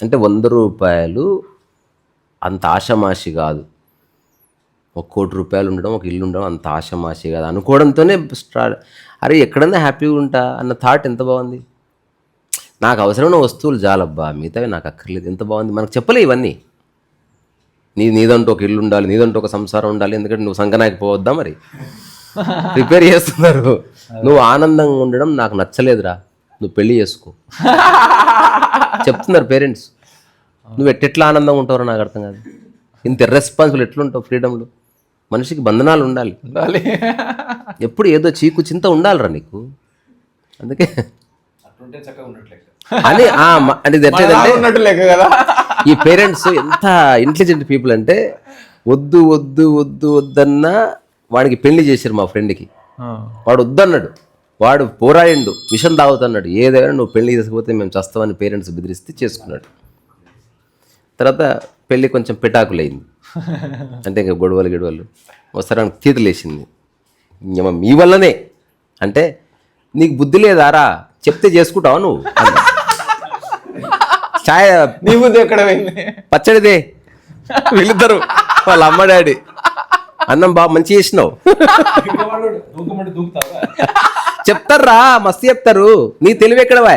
Speaker 2: అంటే 100 రూపాయలు అంత ఆషమాషి కాదు. 1 కోటి రూపాయలు ఉండడం, ఒక ఇల్లు ఉండడం అంత ఆషమాషి కాదు అనుకోవడంతోనే అరే ఎక్కడన్నా హ్యాపీగా ఉంటా అన్న థాట్ ఎంత బాగుంది. నాకు అవసరమైన వస్తువులు చాలబ్బా, మిగతావి నాకు అక్కర్లేదు. ఎంత బాగుంది. మనకు చెప్పలే ఇవన్నీ. నీదంటూ ఒక ఇల్లు ఉండాలి, నీదంటూ ఒక సంసారం ఉండాలి, ఎందుకంటే నువ్వు సంగనాకి పోవద్దా మరి ప్రిపేర్ చేస్తున్నారు. నువ్వు ఆనందంగా ఉండడం నాకు నచ్చలేదురా, నువ్వు పెళ్లి చేసుకో చెప్తున్నారు పేరెంట్స్. నువ్వు ఎట్లా ఆనందంగా ఉంటావో నాకు అర్థం కాదు. ఇంత ఇర్రెస్పాన్సిబుల్ ఎట్లుంటావు ఫ్రీడమ్లో? మనిషికి బంధనాలు ఉండాలి. ఎప్పుడు ఏదో చీకు చింత ఉండాలిరా నీకు. అందుకే
Speaker 3: అట్లుంటే చక్కగా ఉన్నట్లే
Speaker 2: అని అంటే
Speaker 1: కదా.
Speaker 2: ఈ పేరెంట్స్ ఎంత ఇంటెలిజెంట్ పీపుల్ అంటే, వద్దు వద్దు వద్దు వద్దన్నా వాడికి పెళ్లి చేశారు మా ఫ్రెండ్కి. వాడు వద్దన్నాడు, వాడు పోరాడిండు, విషం తాగుతున్నాడు. ఏదైనా నువ్వు పెళ్లి చేసుకపోతే మేము చేస్తామని పేరెంట్స్ బెదిరిస్తే చేసుకున్నాడు. తర్వాత పెళ్ళి కొంచెం పెటాకులైంది. అంటే ఇంకా గొడవలు వస్తారని తీతలేసింది. మీ వల్లనే అంటే, నీకు బుద్ధి లేదారా, చెప్తే చేసుకుంటావా నువ్వు? ఛాయ్
Speaker 1: నీ బుద్ధి ఎక్కడ పోయింది?
Speaker 2: పచ్చడిదే. వీళ్ళిద్దరు వాళ్ళ అమ్మ డాడీ. అన్నం బాగా మంచి చేసినావు చెప్తారా, మస్తు చెప్తారు. నీ తెలివి ఎక్కడవా?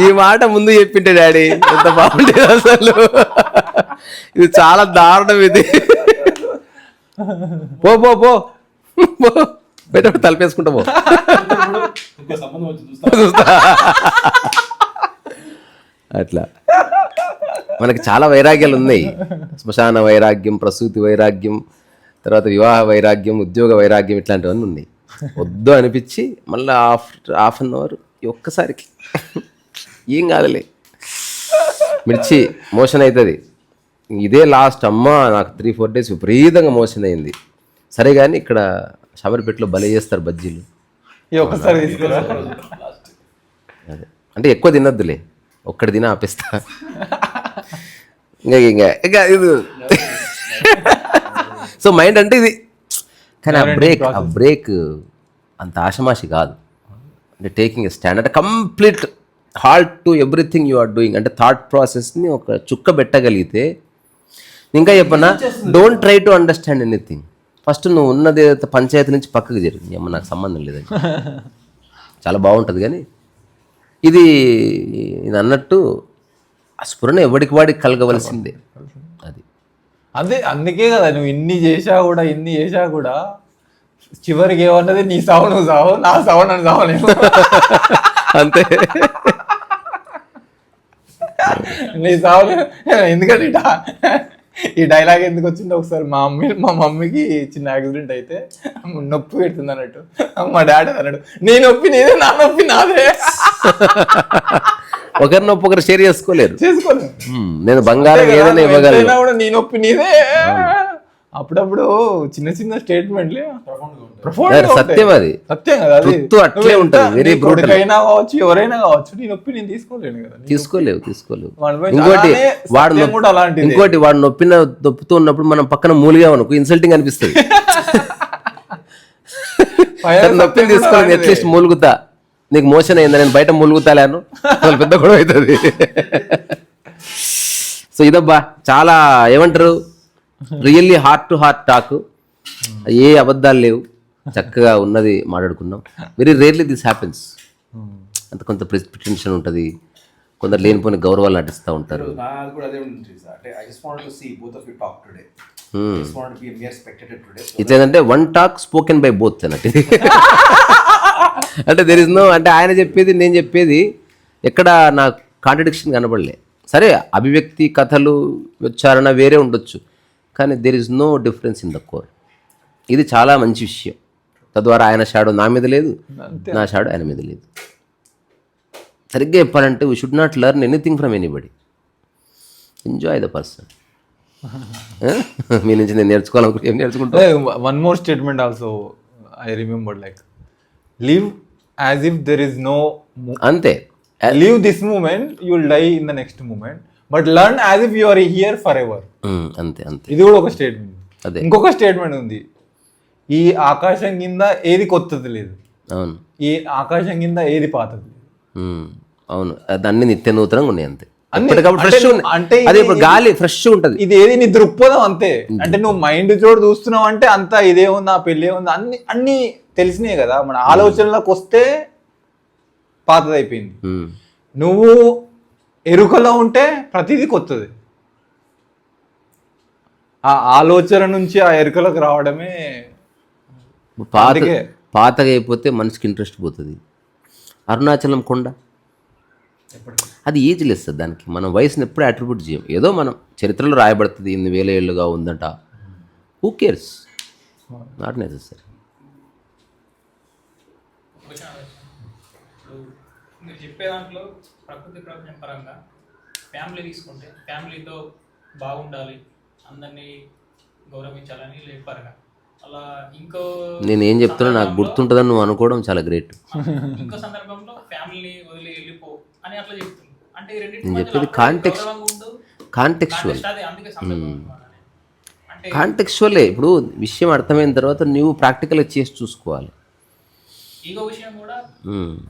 Speaker 2: ఈ మాట ముందు చెప్పింటే డాడీ ఎంత బాగుండేది అసలు. ఇది చాలా దారుణం ఇది. పో పో పో బయట తలపేసుకుంటా పో. అట్లా మనకి చాలా వైరాగ్యాలు ఉన్నాయి. శ్మశాన వైరాగ్యం, ప్రసూతి వైరాగ్యం, తర్వాత వివాహ వైరాగ్యం, ఉద్యోగ వైరాగ్యం, ఇట్లాంటివన్నీ ఉన్నాయి. వద్దు అనిపించి మళ్ళీ హాఫ్ అన్ అవర్ ఒక్కసారికి ఏం కాదులే, మిర్చి మోషన్ అవుతుంది. ఇదే లాస్ట్. అమ్మ నాకు 3-4 డేస్ విపరీతంగా మోషన్ అయింది. సరే కానీ ఇక్కడ షవర్పేటలో భలే చేస్తారు బజ్జీలు.
Speaker 1: ఒక్కసారి
Speaker 2: అదే అంటే ఎక్కువ తినద్దులే, ఒక్కటి తిన ఆపేస్తా. ఇంకా ఇది సో మైండ్ అంటే ఇది. కానీ ఆ బ్రేక్ అంత ఆషమాషి కాదు. అంటే టేకింగ్ ఎ స్టాండ్, అంటే complete halt to everything you are doing. అంటే థాట్ ప్రాసెస్ని ఒక చుక్క పెట్టగలిగితే, ఇంకా చెప్పనా, don't try to understand anything. First నువ్వు ఉన్నది పంచాయతీ నుంచి పక్కకు జరిగింది, ఏమో నాకు సంబంధం లేదని చాలా బాగుంటుంది. కానీ ఇది అన్నట్టు ఆ స్ఫురణ ఎవడికి వాడికి కలగవలసిందే. అది
Speaker 1: అదే అందుకే కదా నువ్వు ఇన్ని చేసా కూడా చివరికి ఏమన్నది, నీ సావు నువ్వు సావు, నా సావు నన్ను సావలేవు.
Speaker 2: అంతే.
Speaker 1: నీ సావు. ఎందుకంటే ఈ డైలాగ్ ఎందుకు వచ్చిందో, ఒకసారి మా మమ్మీకి చిన్న యాక్సిడెంట్ అయితే నొప్పి పెడుతుంది అన్నట్టు, మా డాడీ అన్నాడు, నీ నొప్పి నీదే, నా నొప్పి నాదే.
Speaker 2: ఒకరి నొప్పి ఒకరు షేర్ చేసుకోలేరు. నేను బంగారం ఏదైనా ఇవ్వగలను
Speaker 1: కూడా నీ నొప్పి నీదే. అప్పుడప్పుడు చిన్న చిన్న స్టేట్మెంట్లే
Speaker 2: సత్యం. అది
Speaker 1: సత్యం కదా, అది
Speaker 2: అట్లే ఉంటుంది. Very brutal.
Speaker 1: అయినా కావచ్చు, ఎవరైనా కావచ్చు, నీ నొప్పి నేను తీసుకోలేను కదా. తీసుకోలేవు.
Speaker 2: ఇంకోటి వాడు నొప్పుతూ ఉన్నప్పుడు మనం పక్కన మూలిగా అనుకో, ఇన్సల్టింగ్ అనిపిస్తుంది. నొప్పిని తీసుకోలేదు, అట్లీస్ట్ మూలుగుతా. నీకు మోషన్ అయిందా, నేను బయట మూలుగుతాలేను, అసలు పెద్ద గొడవ అవుతుంది. సో ఇదబ్బా చాలా ఏమంటారు, really heart to heart talk. ఏ అబద్ధాలు లేవు, చక్కగా ఉన్నది మాట్లాడుకున్నాం. Very rarely this happens. అంత కొంత ప్రిటెన్షన్ ఉంటుంది, కొందరు లేనిపోయిన గౌరవాలు నటిస్తూ ఉంటారు.
Speaker 3: just want to be a mere spectator today. So
Speaker 2: ఇట్లేదంటే one talk spoken by both అన్నట్టు అంటే దెర్ ఇస్ నో అంటే ఆయన చెప్పేది నేను చెప్పేది ఎక్కడ నా కాంట్రడిక్షన్ కనబడలే. సరే అభివ్యక్తి కథలు ఉచ్చారణ వేరే ఉండొచ్చు, కానీ there is no difference in the core. ఇది చాలా మంచి విషయం. తద్వారా ఆయన షాడో నా మీద లేదు, నా షాడో ఆయన మీద లేదు. సరిగ్గా చెప్పాలంటే we should not learn anything from anybody, enjoy the person. మీ నుంచి నేను నేర్చుకోవాలనుకుంటే ఏం నేర్చుకుంటా.
Speaker 1: One more statement also I remember, like live as if there is no,
Speaker 2: అంతే.
Speaker 1: Live this moment you will die in the next moment, but learn as if you are here for ever.
Speaker 2: అంతే అంతే.
Speaker 1: ఇది కూడా ఒక statement.
Speaker 2: అదే
Speaker 1: ఇంకొక statement ఉంది, ఈ ఆకాశం కింద ఏది కొత్తది లేదు,
Speaker 2: అవును.
Speaker 1: ఈ ఆకాశం కింద ఏది పాతది లేదు.
Speaker 2: అవును, అన్ని నిత్య నూతనంగా ఉన్నాయి అంతే.
Speaker 1: అన్ని-
Speaker 2: ఎప్పటికప్పుడు
Speaker 1: అంటే
Speaker 2: ఫ్రెష్
Speaker 1: నువ్వు- అంటే
Speaker 2: అదే
Speaker 1: ఇది-
Speaker 2: ఇప్పుడు గాలి ఫ్రెష్ ఉంటుంది.
Speaker 1: ఇది ఏది నీ దృక్పథం అంతే. అంటే నువ్వు మైండ్ చోటు చూస్తున్నావు అంటే అంతా ఇదే ఉంది, ఆ పెళ్ళే ఉంది, అన్ని అన్ని తెలిసినాయి కదా. మన ఆలోచనలోకి వస్తే పాతది అయిపోయింది. నువ్వు ఎరుకలో ఉంటే ప్రతిదీ కొత్తది. ఆ ఆలోచన నుంచి ఆ ఎరుకలోకి రావడమే. అందుకే.
Speaker 2: పాతగా అయిపోతే మనిషికి ఇంట్రెస్ట్ పోతుంది. అరుణాచలం కొండ అది ఏజ్లెస్, దానికి మనం వయసుని ఎప్పుడూ అట్రిబ్యూట్ చేయం. ఏదో మనం చరిత్రలో రాయబడుతుంది ఇన్ని వేల ఏళ్ళుగా ఉందంట. Who cares, not necessary.
Speaker 4: ఇప్పుడు మీరు చెప్పే దాంట్లో ప్రకృతి ప్రపంచం పరంగా ఫ్యామిలీ తీసుకుంటే ఫ్యామిలీతో బాగుండాలి, అందరినీ గౌరవించాలని లేపరగా అలా ఇంకో
Speaker 2: నేనేం చెప్తున్నా నాకు గుర్తుంటుందని నువ్వు అనుకోవడం చాలా గ్రేట్.
Speaker 4: ఇంకో సందర్భంలో ఫ్యామిలీని వదిలి వెళ్ళిపో అని అట్లా చెప్తుంది. అంటే ఈ రెండింటి
Speaker 2: నేను
Speaker 4: మధ్యలో
Speaker 2: చెప్పేది
Speaker 4: అప్పుడు
Speaker 2: కాంటెక్స్ట్,
Speaker 4: గౌరవంగా ఉండు,
Speaker 2: కాంటెక్చువల్,
Speaker 4: అదే అందుకే సందర్భం అన్నాను. అంటే
Speaker 2: కాంటెక్చువలే. ఇప్పుడు విషయం అర్థమైన తర్వాత నువ్వు ప్రాక్టికల్గా చేసి చూసుకోవాలి.
Speaker 4: ఈగో విషయం కూడా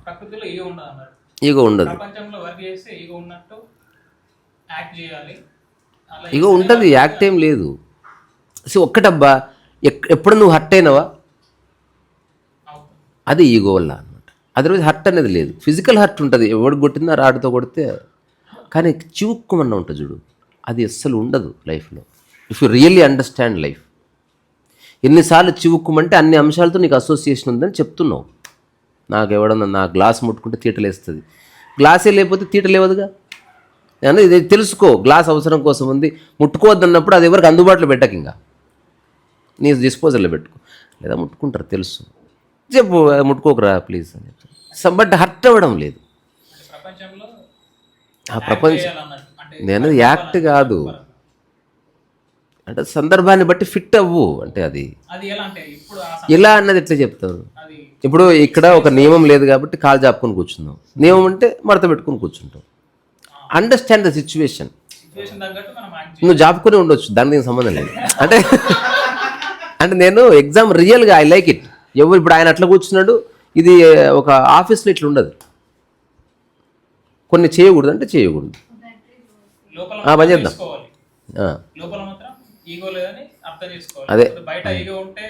Speaker 4: ప్రకృతిలో ఈగో ఉండదు అన్నారు.
Speaker 2: ఈగో ఉండదు.
Speaker 4: ప్రపంచంలో వర్క్ చేస్తే ఈగో ఉన్నట్టు యాక్ట్ చేయాలి. అలా
Speaker 2: ఈగో ఉంటుంది, యాక్ట్ ఏం లేదు. సో ఒక్కటబ్బా, ఎప్పుడు నువ్వు హర్ట్ అయినావా
Speaker 4: అవుతుంది.
Speaker 2: అది ఈగో వల్ల అనమాట. అదర్వైజ్ హర్ట్ అనేది లేదు. ఫిజికల్ హర్ట్ ఉంటుంది, ఎవడు కొట్టిందా రాడుతో కొడితే, కానీ చివుక్కుమన్న ఉంటుంది చూడు, అది అస్సలు ఉండదు లైఫ్లో. If you really understand life. ఎన్నిసార్లు చివుక్కుమంటే అన్ని అంశాలతో నీకు అసోసియేషన్ ఉందని చెప్తున్నావు. నాకు ఎవడన్నా నా గ్లాస్ ముట్టుకుంటే తీటలేస్తుంది, గ్లాసే లేకపోతే తీట లేవదుగా. ఇది తెలుసుకో, గ్లాస్ అవసరం కోసం ఉంది, ముట్టుకోవద్దన్నప్పుడు అది ఎవరికి అందుబాటులో పెట్టక, ఇంకా నీ డిస్పోజల్లో పెట్టుకో. లేదా ముట్టుకుంటారు తెలుసు, చెప్పు ముట్టుకోకరా ప్లీజ్ అని చెప్తాను. బట్ హర్ట్ అవ్వడం లేదు.
Speaker 4: అంటే ప్రపంచంలో
Speaker 2: ఆ ప్రపంచం
Speaker 4: చేయాలన్నట్టు. అంటే
Speaker 2: నేను యాక్ట్ కాదు, అంటే సందర్భాన్ని బట్టి ఫిట్ అవ్వు. అంటే అది
Speaker 4: అది ఎలా అంటే ఇప్పుడు
Speaker 2: ఎలా అన్నది ఎట్లా చెప్తారు.
Speaker 4: అది
Speaker 2: ఇప్పుడు ఇక్కడ ఒక నియమం లేదు కాబట్టి కాలు చాపుకొని కూర్చున్నావు, నియమం అంటే మడత పెట్టుకొని కూర్చుంటావు. Understand the situation.
Speaker 4: సిచ్యువేషన్ తగ్గట్టు మనం యాక్ట్
Speaker 2: నువ్వు జాపుకొని ఉండొచ్చు, దానికి దీనికి సంబంధం లేదు. అంటే అంటే నేను ఎగ్జామ్ రియల్గా ఐ లైక్ ఇట్. ఎవరు ఇప్పుడు ఆయన అట్లా కూర్చున్నాడు, ఇది ఒక ఆఫీస్లో ఇట్లా ఉండదు. కొన్ని చేయకూడదు అంటే చేయకూడదు.
Speaker 4: లోపల
Speaker 2: పని
Speaker 4: మాత్రం
Speaker 2: చేద్దాం.
Speaker 4: చేసుకోవాలి. లోపల మాత్రం ఈగో లేదని అర్థం చేసుకోవాలి.
Speaker 2: అదే.
Speaker 4: ఇప్పుడు బయట ఈగో ఉంటే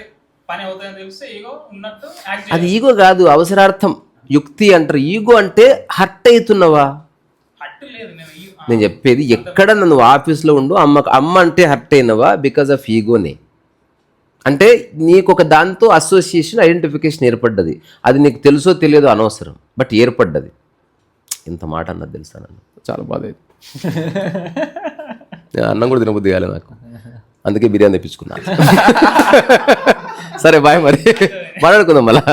Speaker 4: పని అవుతుందని తెలిస్తే ఈగో ఉన్నట్టు యాక్ట్
Speaker 2: అది
Speaker 4: చేయాలి.
Speaker 2: ఈగో కాదు, అవసరార్థం, యుక్తి అంటారు. ఈగో అంటే హర్ట్ అవుతున్నావా.
Speaker 4: హట్టు లేదు.
Speaker 2: నేను చెప్పేది ఎక్కడ నన్ను ఆఫీస్లో ఉండు, అమ్మ అంటే హర్ట్ అయినవా బికాజ్ ఆఫ్ ఈగోనే. అంటే నీకు ఒక దాంతో అసోసియేషన్, ఐడెంటిఫికేషన్ ఏర్పడ్డది. అది నీకు తెలుసో తెలియదో అనవసరం, బట్ ఏర్పడ్డది. ఇంత మాట అన్నది తెలుసా నన్ను, చాలా బాధ అయింది. అన్నం కూడా తినబుద్ధి కాలే నాకు, అందుకే బిర్యానీ తెప్పించుకున్నా. సరే బాయ్, మరి మాట్లాడుకుందాం మళ్ళా.